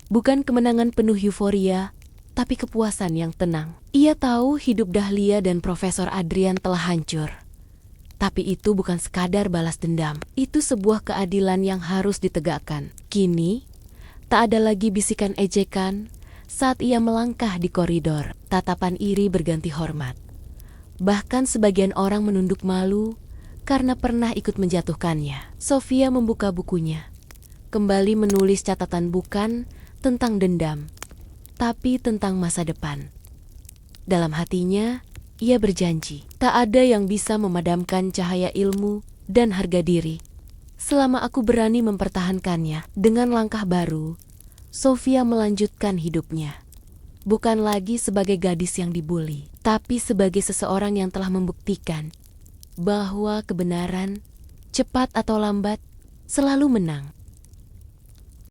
Speaker 1: Bukan kemenangan penuh euforia, tapi kepuasan yang tenang. Ia tahu hidup Dahlia dan Profesor Adrian telah hancur. Tapi itu bukan sekadar balas dendam. Itu sebuah keadilan yang harus ditegakkan. Kini, tak ada lagi bisikan ejekan saat ia melangkah di koridor. Tatapan iri berganti hormat. Bahkan sebagian orang menunduk malu karena pernah ikut menjatuhkannya. Sofia membuka bukunya. Kembali menulis catatan bukan tentang dendam, tapi tentang masa depan. Dalam hatinya, ia berjanji, tak ada yang bisa memadamkan cahaya ilmu dan harga diri. Selama aku berani mempertahankannya. Dengan langkah baru, Sofia melanjutkan hidupnya. Bukan lagi sebagai gadis yang dibuli, tapi sebagai seseorang yang telah membuktikan bahwa kebenaran, cepat atau lambat, selalu menang.